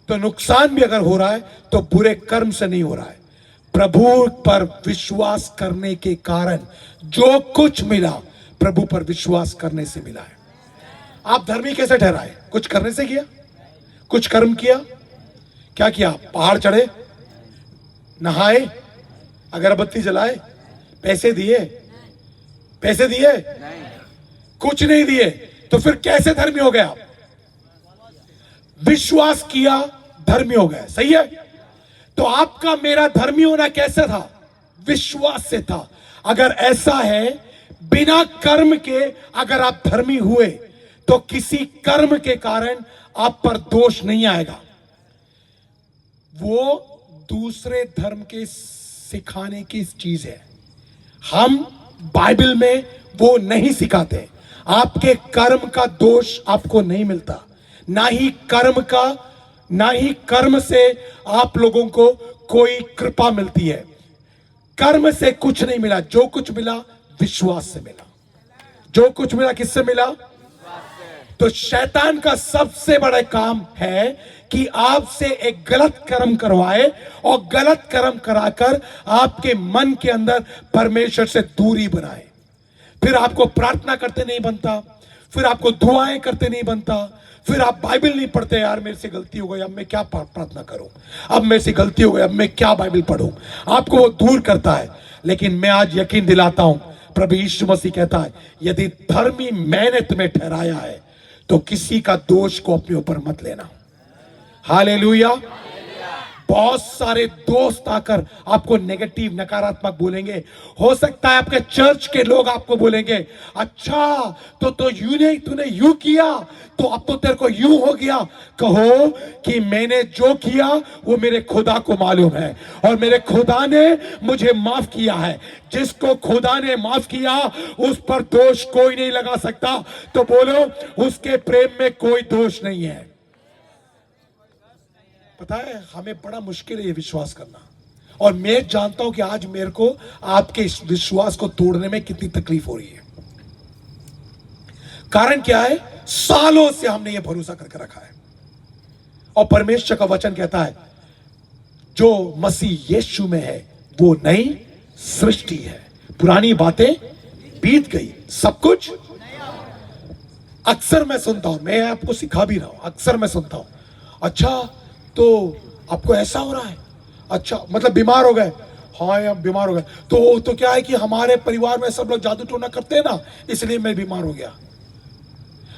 तो नुकसान भी अगर हो रहा है तो बुरे कर्म से नहीं हो रहा है। प्रभु पर विश्वास करने के कारण जो कुछ मिला प्रभु पर विश्वास करने से मिला है। आप धर्मी कैसे ठहराए? कुछ करने से किया? कुछ कर्म किया? क्या किया? पहाड़ चढ़े, नहाए, अगरबत्ती जलाए, पैसे दिए? पैसे दिए? कुछ नहीं दिए, तो फिर कैसे धर्मी हो गए आप? विश्वास किया, धर्मी हो गए, सही है। तो आपका मेरा धर्मी होना कैसे था? विश्वास से था। अगर ऐसा है, बिना कर्म के अगर आप धर्मी हुए तो किसी कर्म के कारण आप पर दोष नहीं आएगा। वो दूसरे धर्म के सिखाने की चीज है। हम बाइबल में वो नहीं सिखाते। आपके कर्म का दोष आपको नहीं मिलता, ना ही कर्म से आप लोगों को कोई कृपा मिलती है। कर्म से कुछ नहीं मिला, जो कुछ मिला विश्वास से मिला। जो कुछ मिला किससे मिला? तो शैतान का सबसे बड़ा काम है कि आपसे एक गलत कर्म करवाए और गलत कर्म कराकर आपके मन के अंदर परमेश्वर से दूरी बनाए। फिर आपको प्रार्थना करते नहीं बनता, फिर आपको दुआएं करते नहीं बनता, फिर आप बाइबल नहीं पढ़ते। यार मेरे से गलती हो गई, अब मैं क्या प्रार्थना करूं, अब मेरे से गलती हो गई, अब मैं क्या बाइबल पढ़ूं। आपको वो दूर करता है। लेकिन मैं आज यकीन दिलाता हूं, प्रभु यीशु मसीह कहता है, यदि धर्मी मैंने तुम्हें ठहराया है तो किसी का दोष को अपने ऊपर मत लेना। हालेलुया। बहुत सारे दोस्त आकर आपको नेगेटिव, नकारात्मक बोलेंगे। हो सकता है आपके चर्च के लोग आपको बोलेंगे, अच्छा तो तूने यूं किया तो अब तो तेरे को यूं हो गया। कहो कि मैंने जो किया वो मेरे खुदा को मालूम है, और मेरे खुदा ने मुझे माफ किया है। जिसको खुदा ने माफ किया उस पर दोष कोई नहीं लगा सकता। तो बोलो, उसके प्रेम में कोई दोष नहीं है। पता है हमें बड़ा मुश्किल है ये विश्वास करना, और मैं जानता हूं कि आज मेरे को आपके इस विश्वास को तोड़ने में कितनी तकलीफ हो रही है। कारण क्या है? सालों से हमने ये भरोसा करके रखा है, और परमेश्वर का वचन कहता है जो मसीह यीशु में है वो नई सृष्टि है, पुरानी बातें बीत गई, सब कुछ। अक्सर मैं सुनता हूं, मैं आपको सिखा भी रहा हूं, अक्सर मैं सुनता हूं, अच्छा तो आपको ऐसा हो रहा है, अच्छा मतलब बीमार हो गए, हाँ अब बीमार हो गए, तो क्या है कि हमारे परिवार में सब लोग जादू टोना करते हैं ना, इसलिए मैं बीमार हो गया।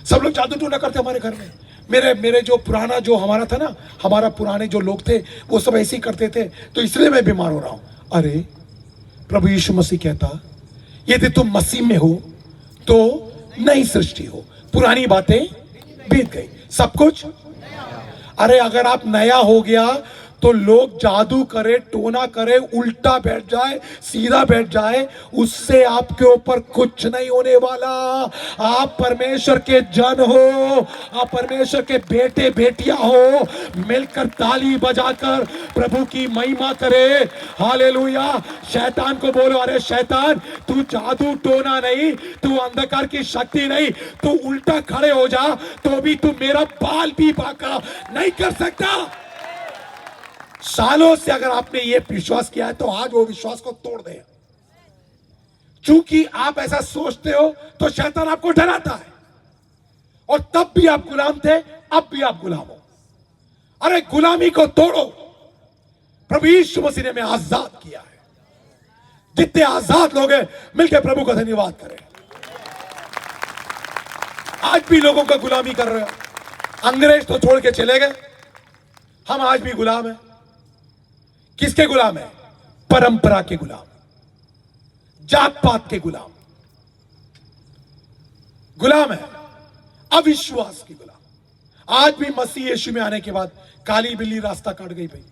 सब लोग जादू टोना करते हमारे घर में। मेरे जो पुराना जो हमारा था ना, हमारा पुराने जो लोग थे वो सब ऐसे ही करते थे, तो इसलिए मैं बीमार हो रहा हूं। अरे प्रभु यीशु मसीह कहता, यदि तुम मसीह में हो तो नई सृष्टि हो, पुरानी बातें बीत गई, सब कुछ। अरे अगर आप नया हो गया तो लोग जादू करे, टोना करे, उल्टा बैठ जाए, सीधा बैठ जाए, उससे आपके ऊपर कुछ नहीं होने वाला। आप परमेश्वर के जन हो, आप परमेश्वर के बेटे बेटियां हो, मिलकर ताली बजाकर प्रभु की महिमा करे। हालेलुया। शैतान को बोलो, अरे शैतान तू जादू टोना नहीं, तू अंधकार की शक्ति नहीं, तू उल्टा खड़े हो जा तो भी तू मेरा बाल भी बांका नहीं कर सकता। सालों से अगर आपने ये विश्वास किया है तो आज वो विश्वास को तोड़ दे। चूंकि आप ऐसा सोचते हो तो शैतान आपको डराता है, और तब भी आप गुलाम थे, अब भी आप गुलाम हो। अरे गुलामी को तोड़ो, प्रभु यीशु मसीह ने हमें आजाद किया है। जितने आजाद लोग हैं मिलकर प्रभु का धन्यवाद करें। आज भी लोगों का गुलामी कर रहे हो, अंग्रेज तो छोड़ के चले गए, हम आज भी गुलाम हैं। किसके गुलाम है? परंपरा के गुलाम, जात पात के गुलाम, गुलाम है अविश्वास की गुलाम। आज भी मसीह यीशु में आने के बाद काली बिल्ली रास्ता काट गई भाई,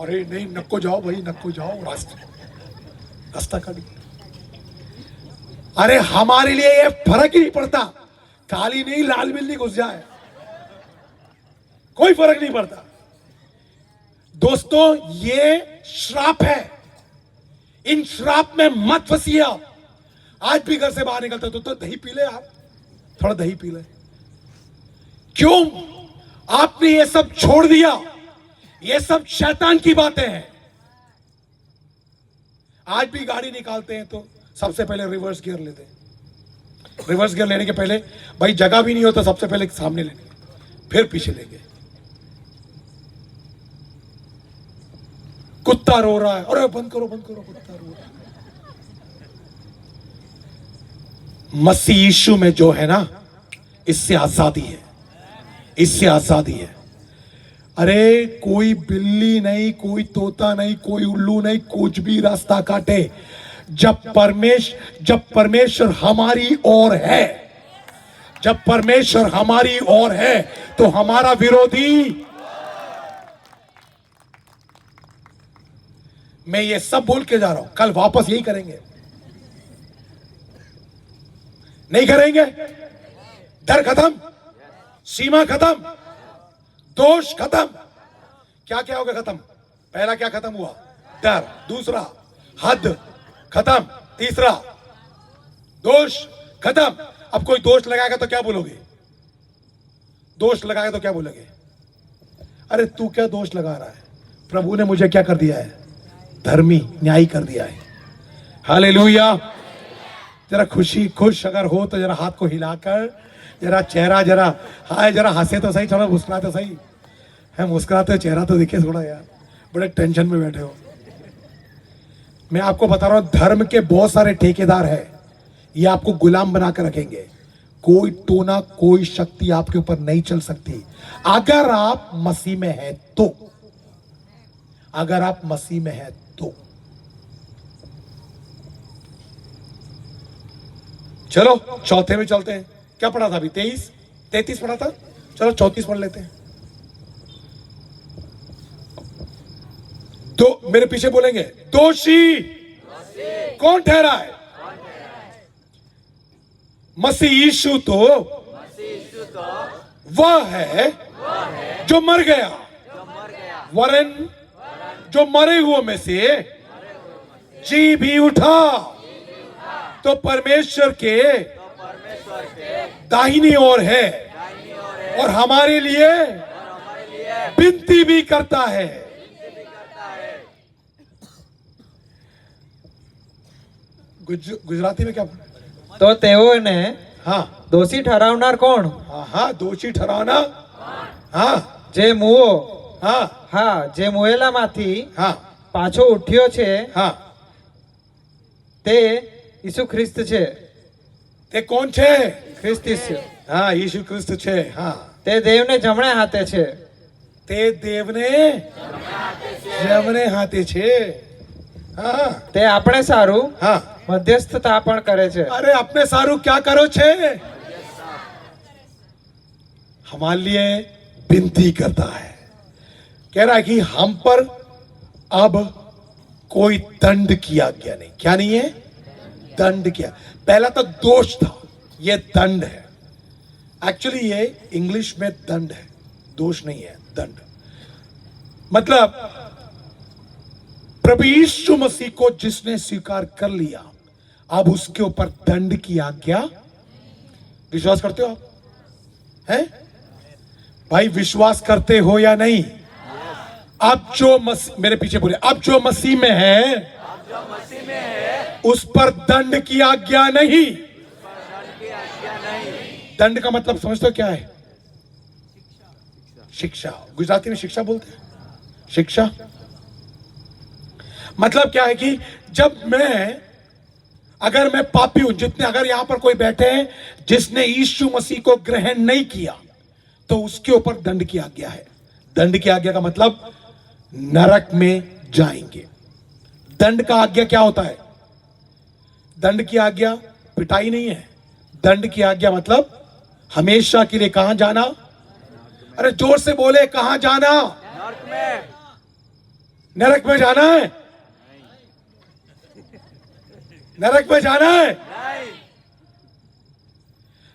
अरे नहीं नको जाओ भाई, नको जाओ, रास्ता काट गई। अरे हमारे लिए ये फर्क ही नहीं पड़ता, काली नहीं लाल बिल्ली घुस जाए, कोई फर्क नहीं पड़ता। दोस्तों ये श्राप है, इन श्राप में मत फंसिए। आज भी घर से बाहर निकलते तो दही पी ले, आप थोड़ा दही पी ले। क्यों आपने ये सब छोड़ दिया? ये सब शैतान की बातें हैं। आज भी गाड़ी निकालते हैं तो सबसे पहले रिवर्स गियर लेते हैं। रिवर्स गियर लेने के पहले भाई जगह भी नहीं होता, सबसे पहले सामने लेंगे, फिर पीछे लेंगे। कुत्ता रो रहा है, अरे बंद करो कुत्ता रो रहा है। मसीह यीशु में जो है ना, इससे आजादी है, इससे आजादी है। अरे कोई बिल्ली नहीं, कोई तोता नहीं, कोई उल्लू नहीं, कुछ भी रास्ता काटे, जब परमेश्वर हमारी ओर है, जब परमेश्वर हमारी ओर है तो हमारा विरोधी। मैं ये सब बोल के जा रहा हूं, कल वापस यही करेंगे, नहीं करेंगे? डर खत्म, सीमा खत्म, दोष खत्म। क्या क्या हो गया खत्म? पहला क्या खत्म हुआ? डर। दूसरा हद खत्म। तीसरा दोष खत्म। अब कोई दोष लगाएगा तो क्या बोलोगे? दोष लगाएगा तो क्या बोलोगे? अरे तू क्या दोष लगा रहा है? प्रभु ने मुझे क्या कर दिया है? धर्मी, न्यायी कर दिया है। हालेलुया। जरा खुश अगर हो तो जरा हाथ को हिलाकर, जरा चेहरा जरा हाय, जरा हंसे तो सही, थोड़ा मुस्कुराते तो सही है। मुस्कुराते चेहरा तो दिखे थोड़ा यार, बड़े टेंशन में बैठे हो। मैं आपको बता रहा हूं, धर्म के बहुत सारे ठेकेदार हैं, ये आपको गुलाम बना कर रखेंगे। कोई टोना, कोई शक्ति आपके ऊपर नहीं चल सकती अगर आप मसीह में है तो। अगर आप मसीह में है तो। चलो चौथे में चलते हैं। क्या पढ़ा था अभी? 33 पढ़ा था। चलो 34 पढ़ लेते हैं। तो मेरे पीछे बोलेंगे, दोषी कौन ठहरा है? मसीह यीशु तो वह है जो मर गया, वरन जो मरे हुए में से जी भी उठा, तो परमेश्वर के दाहिनी ओर है और हमारे लिए विनती भी करता है। गुजराती में क्या? तो तेओने हाँ दोषी ठहरावनार कोण? हाँ, दोषी ठहराना। हाँ, जे मुओ હા હા જે મોયેલામાંથી હા પાછો ઉઠ્યો છે હા તે ઈસુ ખ્રિસ્ત છે. તે કોણ છે? ખ્રિસ્ત ઈસુ. હા ઈસુ ખ્રિસ્ત છે. હા તે દેવને જમણે હાથે છે. તે દેવને જમણે હાથે છે. હા તે આપણે સારું હા મધ્યસ્થતા પણ કરે છે. अरे अपने सारू क्या करो छे? हमारे लिए विनती करता है, कह रहा है कि हम पर अब कोई दंड की आज्ञा नहीं. क्या नहीं है? दंड किया. पहला तो दोष था, ये दंड है. एक्चुअली ये इंग्लिश में दंड है, दोष नहीं है, दंड. मतलब प्रभु यीशु मसीह को जिसने स्वीकार कर लिया, अब उसके ऊपर दंड की आज्ञा. विश्वास करते हो आप? हैं भाई, विश्वास करते हो या नहीं? अब जो मसीह, मेरे पीछे बोले, अब जो मसीह में है उस पर दंड की आज्ञा नहीं. दंड का मतलब समझते हो क्या है? शिक्षा. गुजराती में शिक्षा बोलते हैं. शिक्षा मतलब क्या है कि जब अगर मैं पापी हूं, जितने अगर यहां पर कोई बैठे हैं जिसने यीशु मसीह को ग्रहण नहीं किया, तो उसके ऊपर दंड की आज्ञा है. दंड की आज्ञा का मतलब नरक में जाएंगे. दंड का आज्ञा क्या होता है? दंड की आज्ञा पिटाई नहीं है. दंड की आज्ञा मतलब हमेशा के लिए कहां जाना? अरे जोर से बोले, कहां जाना? नर्क में. नरक में जाना है. नरक में जाना है. नहीं.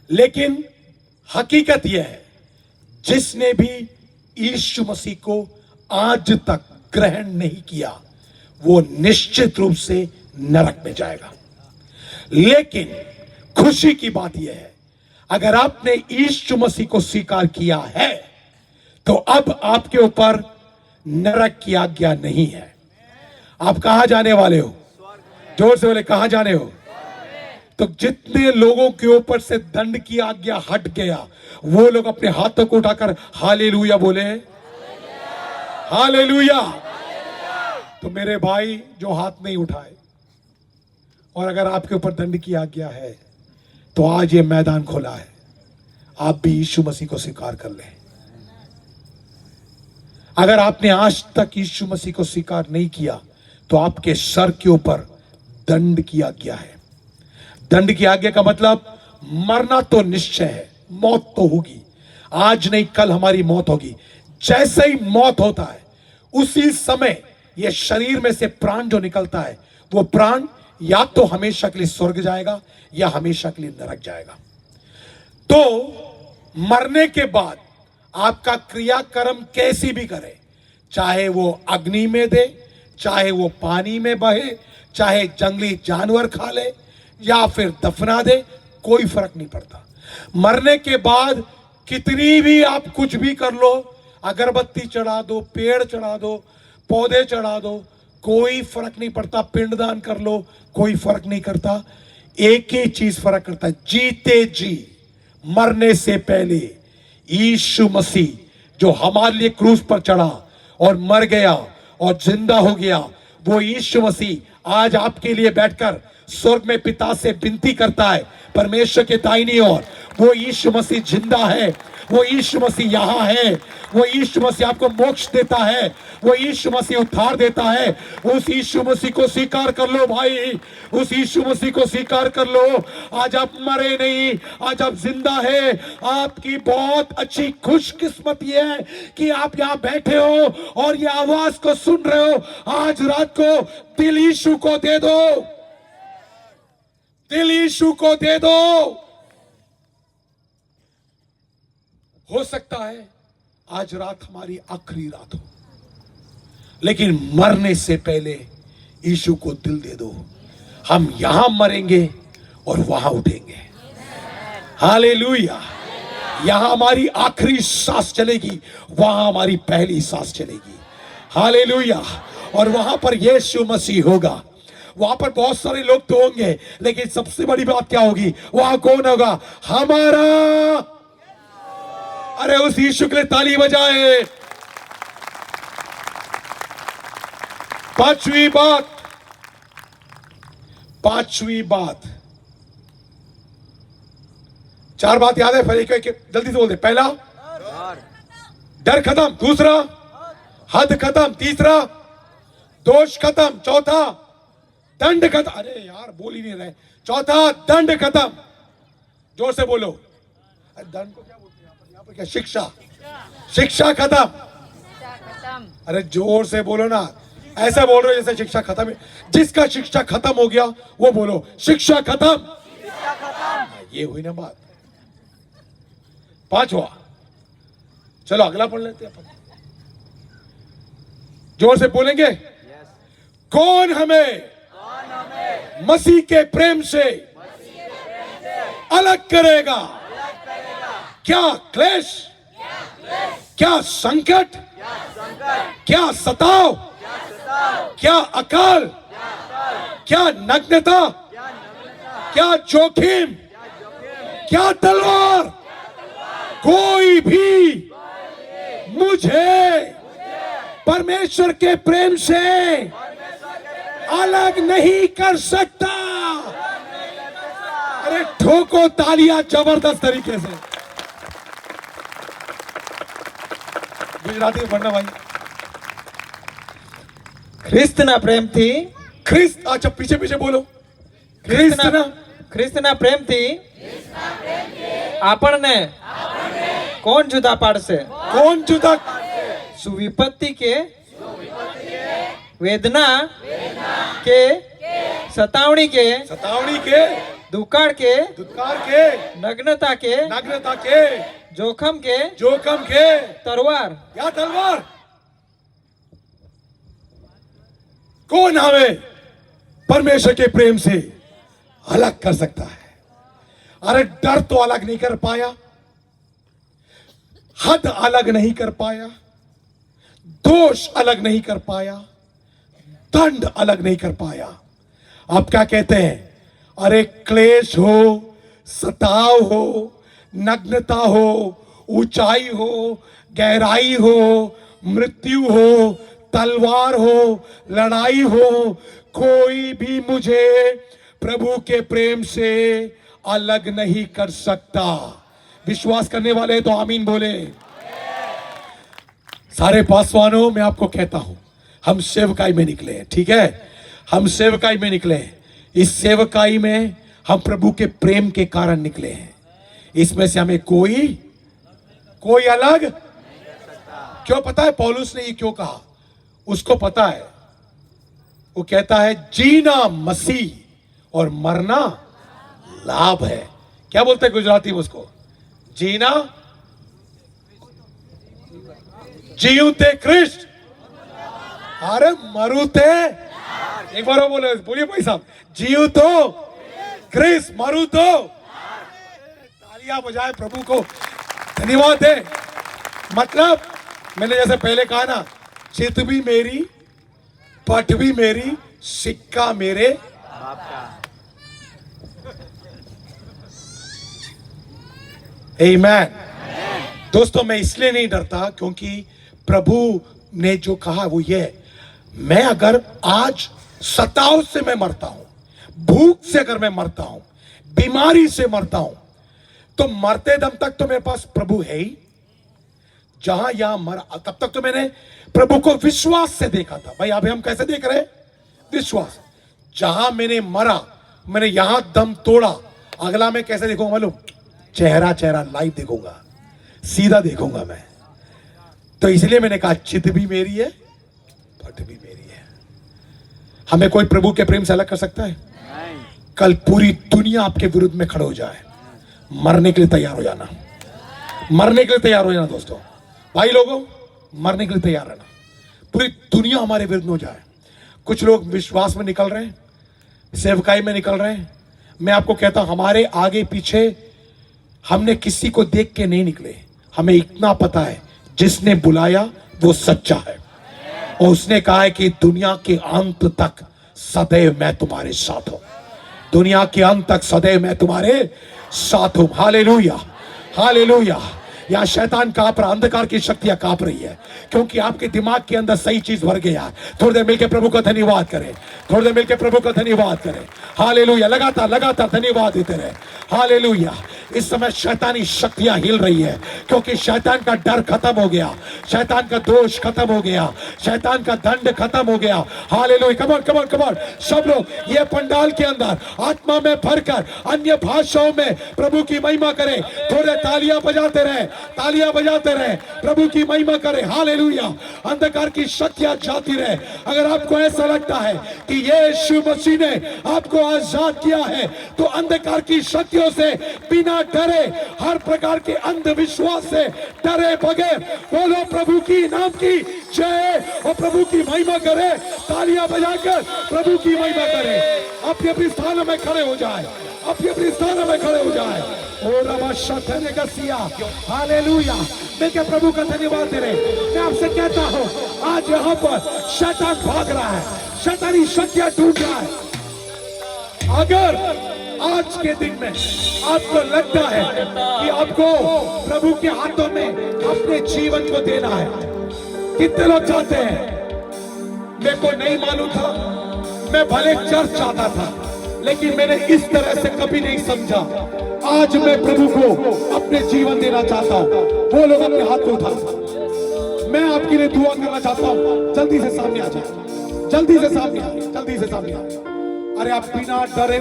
लेकिन हकीकत यह है, जिसने भी यीशु मसीह को आज तक ग्रहण नहीं किया, वो निश्चित रूप से नरक में जाएगा. लेकिन खुशी की बात यह है, अगर आपने यीशु मसीह को स्वीकार किया है, तो अब आपके ऊपर नरक की आज्ञा नहीं है. आप कहां जाने वाले हो? जोर से बोले, कहां जाने हो? तो जितने लोगों के ऊपर से दंड की आज्ञा हट गया, वो लोग अपने हाथों को उठाकर हालेलुया बोले. हालेलुया. तो मेरे भाई जो हाथ नहीं उठाए, और अगर आपके ऊपर दंड की आज्ञा है, तो आज ये मैदान खोला है, आप भी यीशु मसीह को स्वीकार कर लें. अगर आपने आज तक यीशु मसीह को स्वीकार नहीं किया, तो आपके सर के ऊपर दंड की आज्ञा है. दंड की आज्ञा का मतलब मरना तो निश्चय है, मौत तो होगी. आज नहीं कल हमारी मौत होगी. जैसे ही मौत होता है, उसी समय ये शरीर में से प्राण जो निकलता है, वो प्राण या तो हमेशा के लिए स्वर्ग जाएगा या हमेशा के लिए नरक जाएगा. तो मरने के बाद आपका क्रियाकर्म कैसी भी करे, चाहे वो अग्नि में दे, चाहे वो पानी में बहे, चाहे जंगली जानवर खा ले, या फिर दफना दे, कोई फर्क नहीं पड़ता. मरने के बाद कितनी भी आप कुछ भी कर लो, अगरबत्ती चढ़ा दो, पेड़ चढ़ा दो, पौधे चढ़ा दो, कोई फर्क नहीं पड़ता. पिंडदान कर लो, कोई फर्क नहीं करता. एक ही चीज फर्क करता है, जीते जी मरने से पहले यीशु मसीह जो हमारे लिए क्रूस पर चढ़ा और मर गया और जिंदा हो गया, वो यीशु मसीह आज आपके लिए बैठकर स्वर्ग में पिता से विनती करता है, परमेश्वर के दाहिनी ओर. वो यीशु मसीह जिंदा है, वो यीशु मसीह यहां है, वो यीशु मसीह आपको मोक्ष देता है, वो यीशु मसीह उद्धार देता है. उस यीशु मसीह को स्वीकार कर लो भाई, उस यीशु मसीह को स्वीकार कर लो. आज आप मरे नहीं, आज आप जिंदा है. आपकी बहुत अच्छी खुशकिस्मती है कि आप यहां बैठे हो और ये आवाज को सुन रहे हो. आज रात को दिल यीशु को दे दो, दिल यीशु को दे दो. हो सकता है आज रात हमारी आखिरी रात हो, लेकिन मरने से पहले यीशु को दिल दे दो. हम यहां मरेंगे और वहां उठेंगे. हालेलुया. यहां हमारी आखिरी सांस चलेगी, वहां हमारी पहली सांस चलेगी. हालेलुया. और वहां पर यीशु मसीह होगा. वहां पर बहुत सारे लोग तो होंगे, लेकिन सबसे बड़ी बात क्या होगी? वहां कौन होगा? हमारा. अरे उस यीशु के लिए ताली बजाए. पांचवी बात, चार बात याद है, फिर एक एक जल्दी से बोल दे। पहला, डर खत्म। दूसरा, हद खत्म। तीसरा, दोष खत्म। चौथा, दंड खत्म। अरे यार बोल ही नहीं रहे। चौथा, दंड खत्म। जोर से बोलो। दंड को क्या बोलते हैं यहाँ पर क्या? शिक्षा खत्म। अरे जोर से बोलो ना, ऐसा बोल रहे हो जैसे शिक्षा खत्म है। जिसका शिक्षा खत्म हो गया वो बोलो शिक्षा खत्म। ये हुई ना बात। पांचवा, चलो अगला पढ़ लेते हैं अपन। जोर से बोलेंगे। कौन हमें मसीह के प्रेम से अलग करेगा? क्या क्लेश, क्या संकट, क्या सताव, क्या अकाल, क्या नग्नता, क्या जोखिम, क्या तलवार, कोई भी मुझे परमेश्वर के प्रेम से अलग नहीं कर सकता। अरे ठोको तालियां जबरदस्त तरीके से। गुजराती में पढ़ना भाई। ખ્રિસ્તના પ્રેમથી ख्रिस्त, अच्छा पीछे पीछे बोलो। ख्रिस्तना ખ્રિસ્તના પ્રેમથી આપણને કોણ જુદા પાડશે? कौन जुदा? सुविपत्ति के, वेदना के, सतावनी के, सतावनी के, दुकाळ के, दुत्कार के, नग्नता के, नग्नता के, जोखम के, जोखम के, तरवार। या तलवार। कौन हमें परमेश्वर के प्रेम से अलग कर सकता है? अरे डर तो अलग नहीं कर पाया, हद अलग नहीं कर पाया, दोष अलग नहीं कर पाया, दंड अलग नहीं कर पाया। आप क्या कहते हैं? अरे क्लेश हो, सताव हो, नग्नता हो, ऊंचाई हो, गहराई हो, मृत्यु हो, तलवार हो, लड़ाई हो, कोई भी मुझे प्रभु के प्रेम से अलग नहीं कर सकता। विश्वास करने वाले तो आमीन बोले। सारे पासवानों, मैं आपको कहता हूं, हम सेवकाई में निकले हैं, ठीक है? हम सेवकाई में निकले हैं। इस सेवकाई में हम प्रभु के प्रेम के कारण निकले हैं। इसमें से हमें कोई अलग क्यों? पता है पौलुस ने ये क्यों कहा? उसको पता है। वो कहता है जीना मसीह और मरना लाभ है। क्या बोलते हैं गुजराती में उसको? जीना, जीव ते कृष्ण, अरे मरु ते, एक बार और बोलिए भाई साहब, जीव तो कृष्ण, मरु तो। तालियां बजाए प्रभु को, धन्यवाद है। मतलब मैंने जैसे पहले कहा ना, चित भी मेरी, पट भी मेरी, सिक्का मेरे आमीन। दोस्तों मैं इसलिए नहीं डरता क्योंकि प्रभु ने जो कहा वो ये, मैं अगर आज सताव से मैं मरता हूं, भूख से अगर मैं मरता हूं, बीमारी से मरता हूं, तो मरते दम तक तो मेरे पास प्रभु है ही। जहां यहां मरा तब तक तो मैंने प्रभु को विश्वास से देखा था। भाई अभी हम कैसे देख रहे हैं? विश्वास। जहां मैंने मरा, मैंने यहां दम तोड़ा, अगला मैं कैसे देखूंगा मालूम? चेहरा चेहरा लाइव देखूंगा, सीधा देखूंगा मैं। तो इसलिए मैंने कहा चित भी मेरी है, पट भी मेरी है। हमें कोई प्रभु के प्रेम से अलग कर सकता है? कल पूरी दुनिया आपके विरुद्ध में खड़े हो जाए, मरने के लिए तैयार हो जाना, मरने के लिए तैयार हो जाना। दोस्तों भाई लोगों, मरने के लिए तैयार रहना। पूरी दुनिया हमारे विरुद्ध हो जाए। कुछ लोग विश्वास में निकल रहे हैं, सेवकाई में निकल रहे हैं। मैं आपको कहता हूं, हमारे आगे पीछे हमने किसी को देख के नहीं निकले। हमें इतना पता है, जिसने बुलाया वो सच्चा है, और उसने कहा है कि दुनिया के अंत तक सदैव मैं तुम्हारे साथ हूं। दुनिया के अंत तक सदैव मैं तुम्हारे साथ हूं। Hallelujah, hallelujah. या शैतान कांप रहा, अंधकार की शक्तियां कांप रही है, क्योंकि आपके दिमाग के अंदर सही चीज भर गया। थोड़ी देर मिलकर प्रभु का धन्यवाद करें, थोड़ी देर मिलकर प्रभु का धन्यवाद करें। हालेलुया, लगातार लगातार धन्यवाद देते रहे। हालेलुया। इस समय शैतानी शक्तियां हिल रही है, क्योंकि शैतान का डर खत्म हो गया, शैतान का दोष खत्म हो गया, शैतान का दंड खत्म हो गया। Hallelujah. Come on come on come on, सब लोग ये पंडाल के अंदर आत्मा में भरकर अन्य भाषाओं में प्रभु की महिमा करें। थोड़े तालियां बजाते रहे, तालियां बजाते रहे, प्रभु की महिमा करें। हालेलुया। अंधकार की शक्तियां जाती रहे। अगर आपको ऐसा लगता है कि यीशु मसीह ने आपको आजाद किया है, तो अंधकार की शक्तियों से बिना डरे, हर प्रकार के अंधविश्वास से डरे बगैर बोलो प्रभु की नाम की जय और प्रभु की महिमा करें। तालियां बजाकर प्रभु की महिमा करें। अपने अपने स्थानों में खड़े हो जाए, अपने अपने स्थानों में खड़े हो जाए। ओ रबा शतने का सिया। हालेलुया। मिलकर प्रभु का धन्यवाद दे रहे। मैं आपसे कहता हूं, आज यहां पर शैतान भाग रहा है, शैतानी शक्तियां टूट रहा है। अगर आज के दिन में आपको लगता है कि आपको प्रभु के हाथों में अपने जीवन को देना है, कितने लोग चाहते हैं? मेरे को नहीं मालूम था, मैं भले चर्च चाहता था, लेकिन मैंने इस तरह से कभी नहीं समझा। आज मैं प्रभु को अपने जीवन देना चाहता हूं। वो लोग अपने हाथ को उठा, मैं आपके लिए दुआ करना चाहता हूं। जल्दी से सामने आ जाए, जल्दी से सामने आ, जल्दी से सामने आ। अरे आप बिना डरे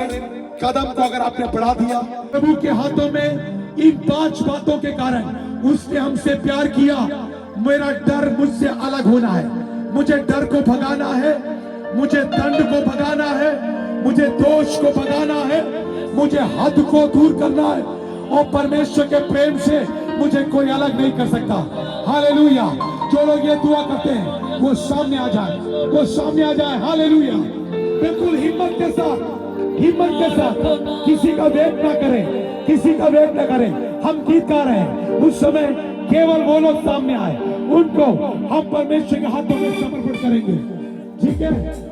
कदम को अगर आपने बढ़ा दिया प्रभु के हाथों में, इन 5 बातों के कारण उसने हमसे प्यार किया। मेरा डर मुझसे अलग होना है, मुझे डर को भगाना है, मुझे दंड को भगाना है, मुझे दोष को भगाना है, मुझे हद को दूर करना है, और परमेश्वर के प्रेम से मुझे कोई अलग नहीं कर सकता। हालेलुया। जो लोग ये दुआ करते हैं वो सामने आ जाए, वो सामने आ जाए। हालेलुया। बिल्कुल हिम्मत के साथ, हिम्मत के साथ, किसी का वेट ना करें, किसी का वेट ना करें। हम गीत गा रहे हैं, उस समय केवल वो लोग सामने आए, उनको हम परमेश्वर के हाथों में समर्पित करेंगे। ठीक है?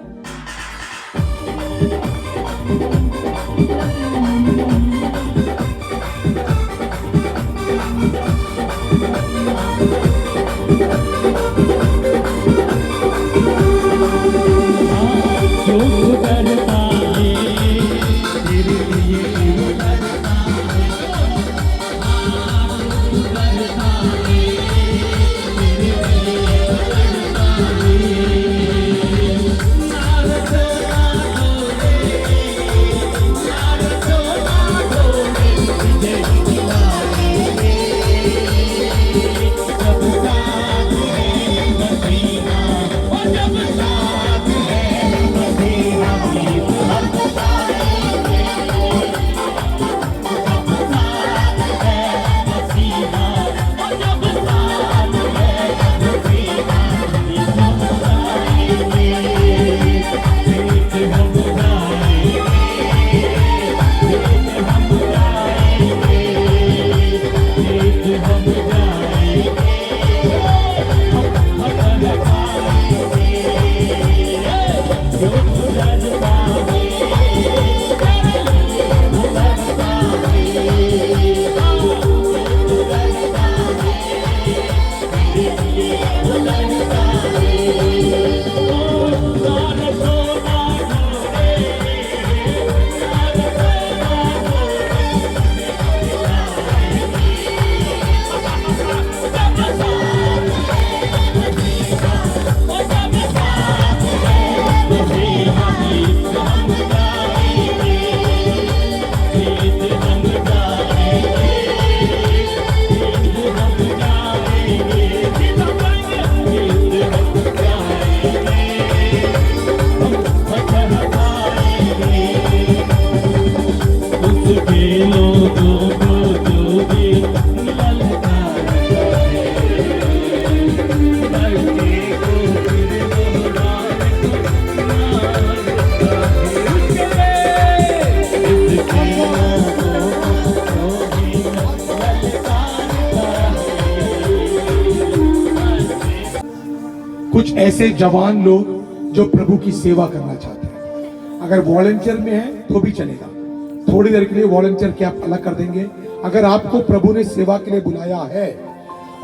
कुछ ऐसे जवान लोग जो प्रभु की सेवा करना चाहते हैं, अगर वॉलंटियर में है तो भी चलेगा। थोड़ी देर के लिए वॉलंटियर कैप अलग कर देंगे, अगर आपको प्रभु ने सेवा के लिए बुलाया है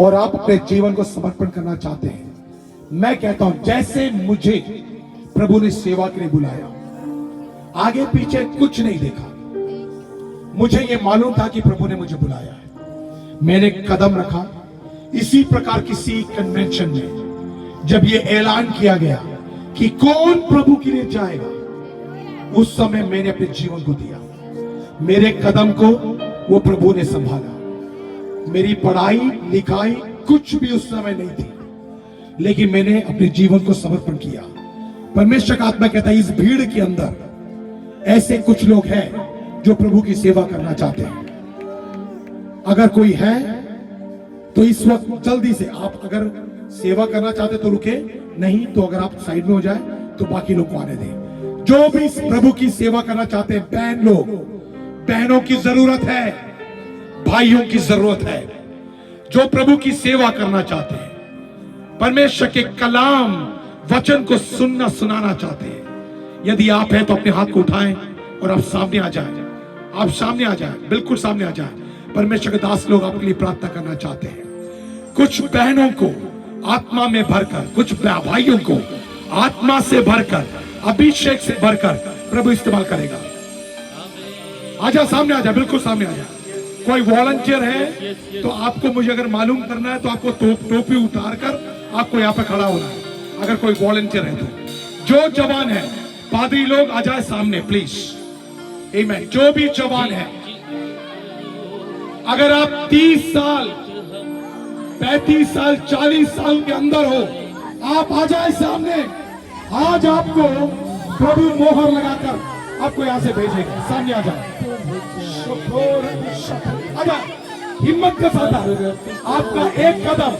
और आप अपने जीवन को समर्पण करना चाहते हैं, मैं कहता हूं जैसे मुझे प्रभु ने सेवा के लिए बुलाया, आगे पीछे कुछ नहीं देखा, मुझे यह मालूम था कि प्रभु ने मुझे बुलाया है। मैंने कदम रखा। इसी प्रकार किसी कन्वेंशन में जब यह ऐलान किया गया कि कौन प्रभु के लिए जाएगा, उस समय मैंने अपने जीवन को दिया। मेरे कदम को वो प्रभु ने संभाला। मेरी पढ़ाई लिखाई कुछ भी उस समय नहीं थी, लेकिन मैंने अपने जीवन को समर्पण किया। परमेश्वर का आत्मा कहता है इस भीड़ के अंदर ऐसे कुछ लोग हैं जो प्रभु की सेवा करना चाहते हैं। अगर कोई है तो इस वक्त जल्दी से आप अगर सेवा करना चाहते तो रुके, नहीं तो अगर आप साइड में हो जाए तो बाकी लोग को आने दें। जो भी प्रभु की सेवा करना चाहते हैं, बहन लोग, बहनों की जरूरत है, भाइयों की जरूरत है, जो प्रभु की सेवा करना चाहते हैं, परमेश्वर के कलाम वचन को सुनना सुनाना चाहते हैं। यदि आप हैं तो अपने हाथ को उठाएं और आप सामने आ जाएं। आप सामने आ जाएं, बिल्कुल सामने आ जाएं। परमेश्वर के दास लोग आपके लिए प्रार्थना करना चाहते हैं। कुछ बहनों को आत्मा में भरकर, कुछ भाइयों को आत्मा से भरकर, अभिषेक से भरकर प्रभु इस्तेमाल करेगा। आजा, सामने आ जा, बिल्कुल सामने आ जा। कोई वॉलंटियर है तो आपको, मुझे अगर मालूम करना है तो आपको टोपी उतार कर आपको यहाँ पे खड़ा होना है। अगर कोई वॉलंटियर है तो, जो जवान है, पादरी लोग आ जाए सामने प्लीज। आमीन। जो भी जवान है, अगर आप 30 साल 35 साल 40 साल के अंदर हो, आप आ जाए सामने। आज आपको प्रभु मोहर लगाकर आपको यहां से भेजेगा। सामने आ जाए, आजा, हिम्मत के साथ आपका एक कदम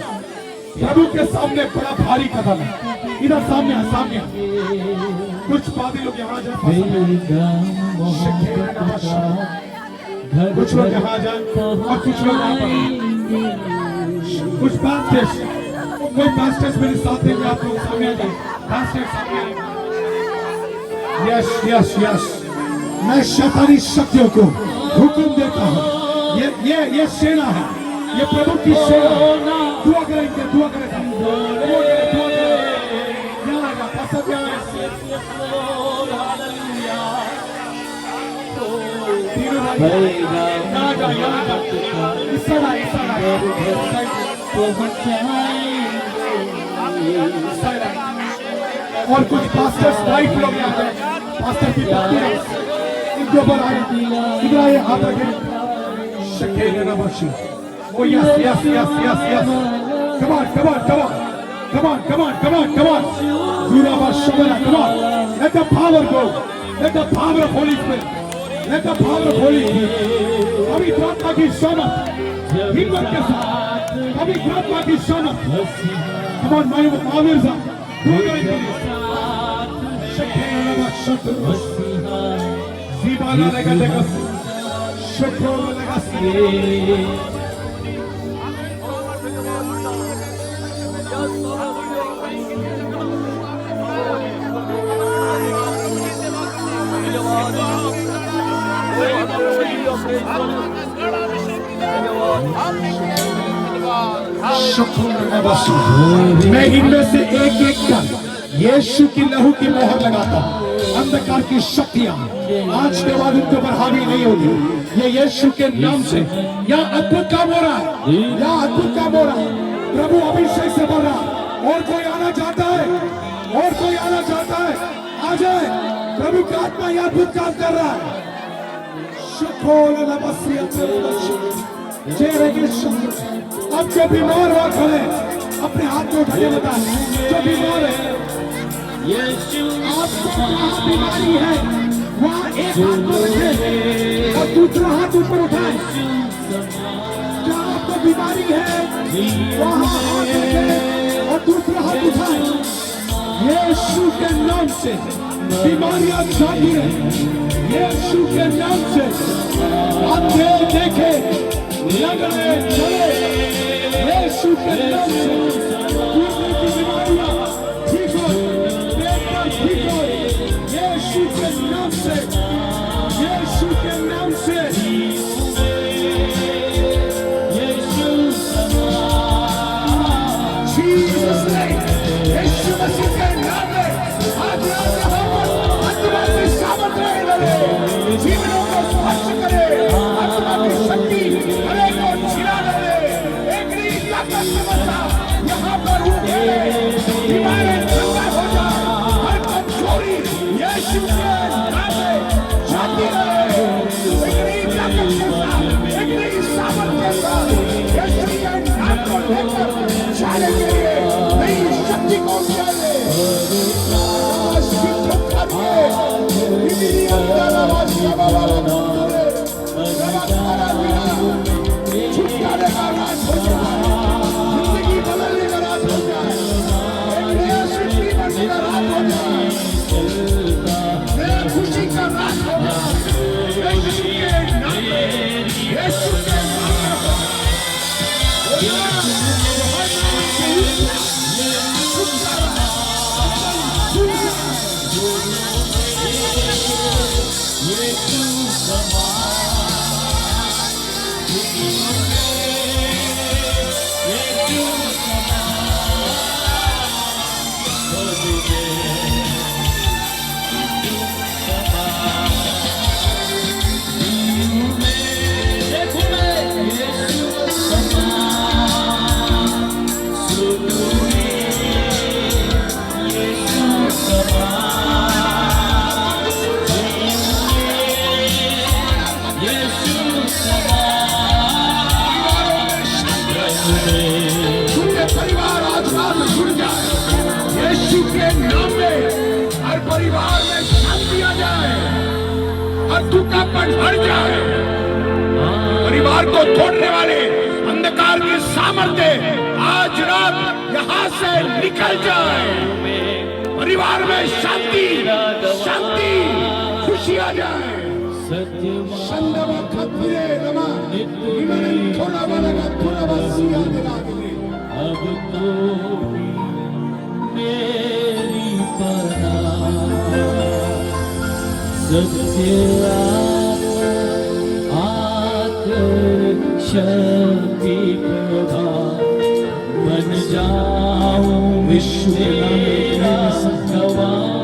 प्रभु के सामने बड़ा भारी कदम है। इधर सामने आ, सामने आ। कुछ पादरी लोग यहाँ जाए, कुछ लोग यहाँ जाए और कुछ लोग यहाँ पर। कुछ पास्टर्स, कोई पास्टर्स मेरे साथ देंगे, आप लोग सामने आ जाए। पास्टर सामने आए। यस यस यस, मैं शैतानी शक्तियों को हुक्म देता हूँ। ये सेना है, ये प्रभु की सेना। दुआ करेंगे, दुआ करेंगे, दुआ करेंगे। यहाँ आजा, पास्टर यहाँ आए। तीनों भाई यहाँ जा, यहाँ जा। इस साइड आ, इस साइड आ, इस साइड आ। और कुछ पास्टर्स वाइफ लोग यहाँ जाए। पास्टर की इनके ऊपर आए, इधर आए, हाथ रखें। Oh yes, yes, yes, yes, yes. Come on, come on, come on. Come on, come on, come on, come on. Come on. Let the power go. Let the power of Holy Spirit. Let the power of Holy Spirit. अभी प्रार्थना की समझ, हिम्मत के साथ। अभी प्रार्थना की समझ। Come on, माविर साहब, दुआ करेंगे। जीवाना लेकर देखो, शुक्र लेकर। मैं इनमें से एक एक कर यीशु की लहू की मोहर लगाता हूँ। अंधकार की शक्तियां आज के बाद उनके ऊपर हावी नहीं होगी। ये यीशु के नाम से यहाँ अद्भुत काम हो रहा है, यहाँ अद्भुत काम हो रहा है। प्रभु अभिषेक से बोल रहा है। और कोई आना चाहता है, और कोई आना चाहता है, आ जाए। प्रभु का आत्मा यहाँ अद्भुत काम कर रहा है। अब जो बीमार हुआ खड़े, अपने हाथ में उठाने बताए। जो बीमार है, आपको बीमारी है, वहाँ एक हाथ को रखे और दूसरा हाथ ऊपर उठाए। जहाँ आपको बीमारी है, वहाँ हाथ रखे और दूसरा हाथ उठाए। यीशु के नाम से बीमारियां जाती रहे। यीशु के नाम से अंधे देखे, लगने चले। यीशु के नाम से दूसरे की बीमारियां ठीक हो, बेटा ठीक हो। यीशु के नाम से, यीशु के नाम से। पर उठे, दीवारें चंगा हो जाए, हर कमजोरी यीशु के नाम में जाती रहे। एक नई ताकत के साथ, एक नई सामर्थ के साथ यीशु के नाम को लेकर चलने के लिए नई शक्ति को चले। शुद्ध करके इतनी अंदर आवाज छुटकारे का राज हो जाए, जिंदगी बदलने का राज हो जाए, एक नया सृष्टि बनने का राज हो जाए, नया खुशी का राज हो जाए। यीशु के नाम में, यीशु के नाम में परिवार आज रात जुड़ जाए। यीशु के नाम में हर परिवार में शांति आ जाए, हर दुखापन हट जाए। परिवार को तोड़ने वाले अंधकार की सामर्थ्य आज रात यहाँ से निकल जाए। परिवार में शांति शांति खुशी आ जाए। संदवा खतरे रमा इमन थोड़ा वाला का थोड़ा बसिया दिला के अब तो मेरी पनाह सत्य आकर शक्ति प्रभाव बन जाऊं विश्व मेरा गवाह।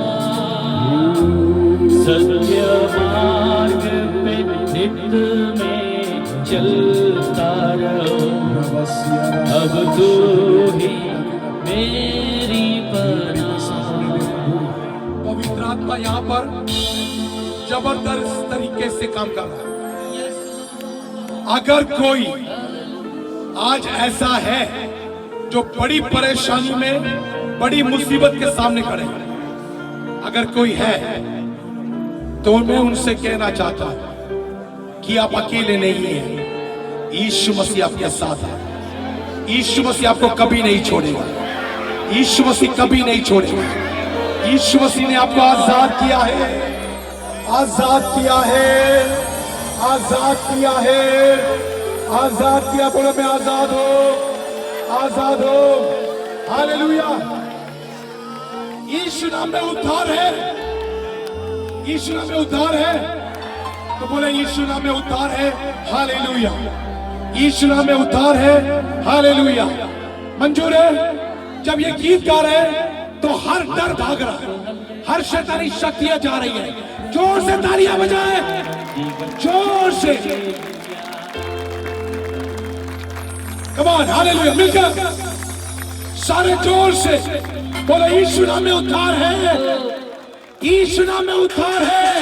सत्य मार्ग पे नित में चलता रहूं, अब तू ही मेरी पनाह। पवित्र आत्मा यहाँ पर जबरदस्त तरीके से काम कर रहा है। अगर कोई आज ऐसा है जो बड़ी परेशानी में, बड़ी मुसीबत के सामने खड़े हैं, अगर कोई है तो मैं उनसे कहना चाहता हूं कि आप अकेले नहीं हैं। यीशु मसीह आपके साथ है। यीशु मसीह आपको कभी नहीं छोड़ेगा। यीशु मसीह कभी नहीं छोड़ेगा। यीशु मसीह ने आपको आजाद किया है, आजाद किया है, आजाद किया है, आजाद किया। बोलो मैं आजाद हो, आजाद हो। हालेलुया। यीशु नाम में उद्धार है, यीशु नाम में उद्धार है। तो बोले यीशु नाम में उद्धार है। हालेलुया। यीशु नाम में उद्धार है। हालेलुया। मंजूर है। जब ये गीत गा रहे हैं तो हर डर भाग रहा है, हर शैतानी शक्तियां जा रही है। जोर से तालियां बजाएं, जोर से। Come on, hallelujah. मिलकर सारे जोर से बोले यीशु नाम में उद्धार है, यीशु नाम में उद्धार है।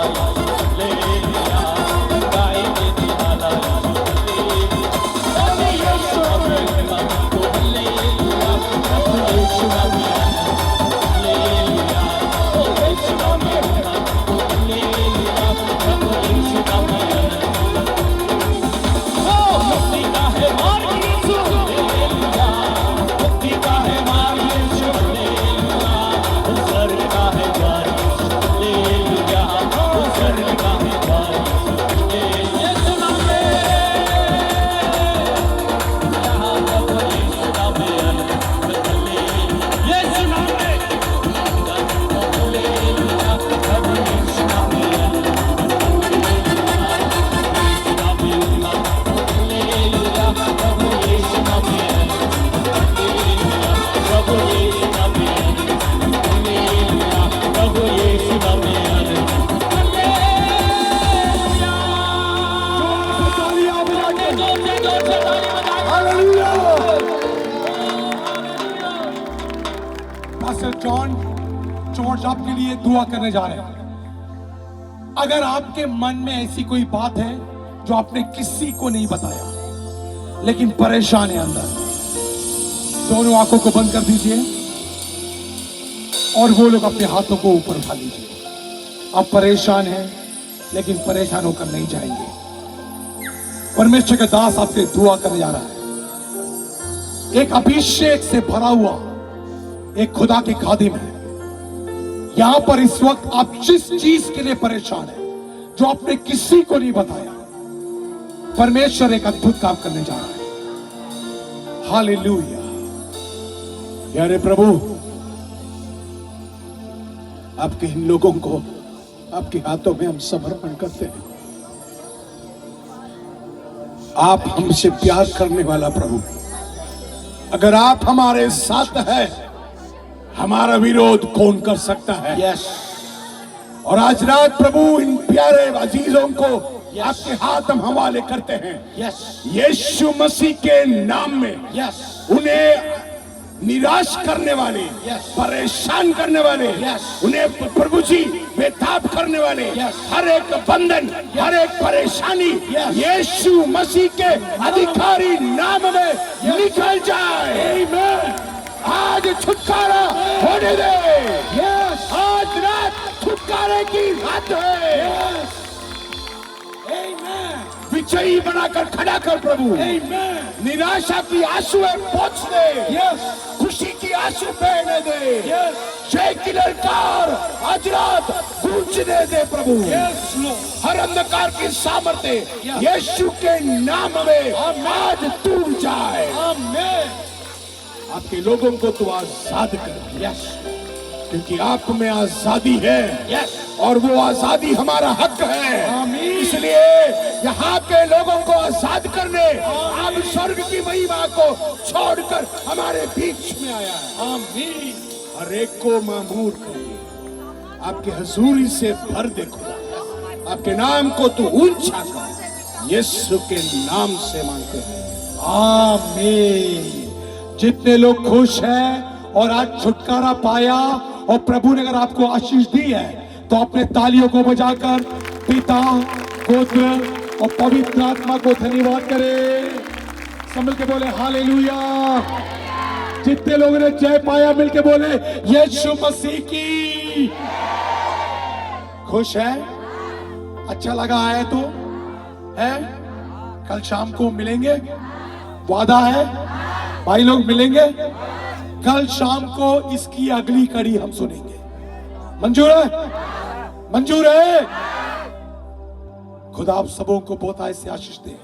निराला यीशु हालेलुया गाएंगे निराला यीशु हालेलुया प्रभु यीशु हालेलुया हालेलुया ओ यीशु हालेलुया हालेलुया प्रभु यीशु हालेलुया ओ मुक्ति का है मार्ग यीशु हालेलुया मुक्ति का है मार्ग यीशु हालेलुया स्वर्ग का है द्वार यीशु हालेलुया स्वर्ग का है द्वार यीशु नाम में यहाँ प्रभु यीशु नाम में यीशु नाम में हालेलुया प्रभु यीशु नाम में हालेलुया प्रभु यीशु नाम में प्रभु यीशु नाम में हालेलुया प्रभु यीशु नाम में पास्टर जॉन जॉर्ज आपके लिए दुआ करने जा रहे हैं। अगर आपके मन में ऐसी कोई बात है जो आपने किसी को नहीं बताया लेकिन परेशान है अंदर, दोनों आंखों को बंद कर दीजिए और वो लोग अपने हाथों को ऊपर उठा लीजिए। आप परेशान हैं लेकिन परेशान होकर नहीं जाएंगे। परमेश्वर का दास आपके दुआ करने जा रहा है। एक अभिषेक से भरा हुआ एक खुदा के खादिम है। यहां पर इस वक्त आप जिस चीज के लिए परेशान है जो आपने किसी को नहीं बताया, परमेश्वर एक अद्भुत काम करने जा रहा है। हालेलुया। यारे प्रभु, आपके इन लोगों को आपके हाथों में हम समर्पण करते हैं। आप हमसे प्यार करने वाला प्रभु, अगर आप हमारे साथ हैं, हमारा विरोध कौन कर सकता है? यस। और आज रात प्रभु इन प्यारे अजीजों को आपके हाथ हम हवाले करते हैं। यस। यीशु मसीह के नाम में यस। उन्हें निराश करने वाले, परेशान करने वाले, उन्हें प्रभु जी बेताब करने वाले हर एक बंधन, हर एक परेशानी यीशु मसीह के अधिकारी नाम में निकल जाए। आज छुटकारा होने दे। आज रात छुटकारे की रात है। विजयी बनाकर खड़ा कर प्रभु। निराशा की आंसुएं पोंछ दे। खुशी की आंसू बहने दे। जय की ललकार आज रात गूंजने दे प्रभु। हर अंधकार की सामर्थ्य यीशु के नाम में आज टूट जाए। आपके लोगों को तो आजाद कर, क्योंकि आप में आजादी है और वो आजादी हमारा हक है। इसलिए यहाँ के लोगों को आजाद करने आप स्वर्ग की महिमा को छोड़कर हमारे बीच में आया है। आमीन। हर एक को मामूर करिए, आपके हजूरी से भर दे खुदा। आपके नाम को तो ऊंचा कर, यीशु के नाम से मांगते हैं। आमीन। जितने लोग खुश हैं और आज छुटकारा पाया और प्रभु ने अगर आपको आशीष दी है तो अपने तालियों को बजाकर पिता, पुत्र और पवित्र आत्मा को धन्यवाद करें। सब मिलके बोले हालेलुया। जितने लोगों ने जय पाया मिलके बोले यीशु मसीह की। खुश है? अच्छा लगा आए तो है? कल शाम को मिलेंगे, वादा है भाई लोग, मिलेंगे कल शाम को। इसकी अगली कड़ी हम सुनेंगे। मंजूर है? मंजूर है? खुदा आप सबों को बहुत ऐसे आशीष दे।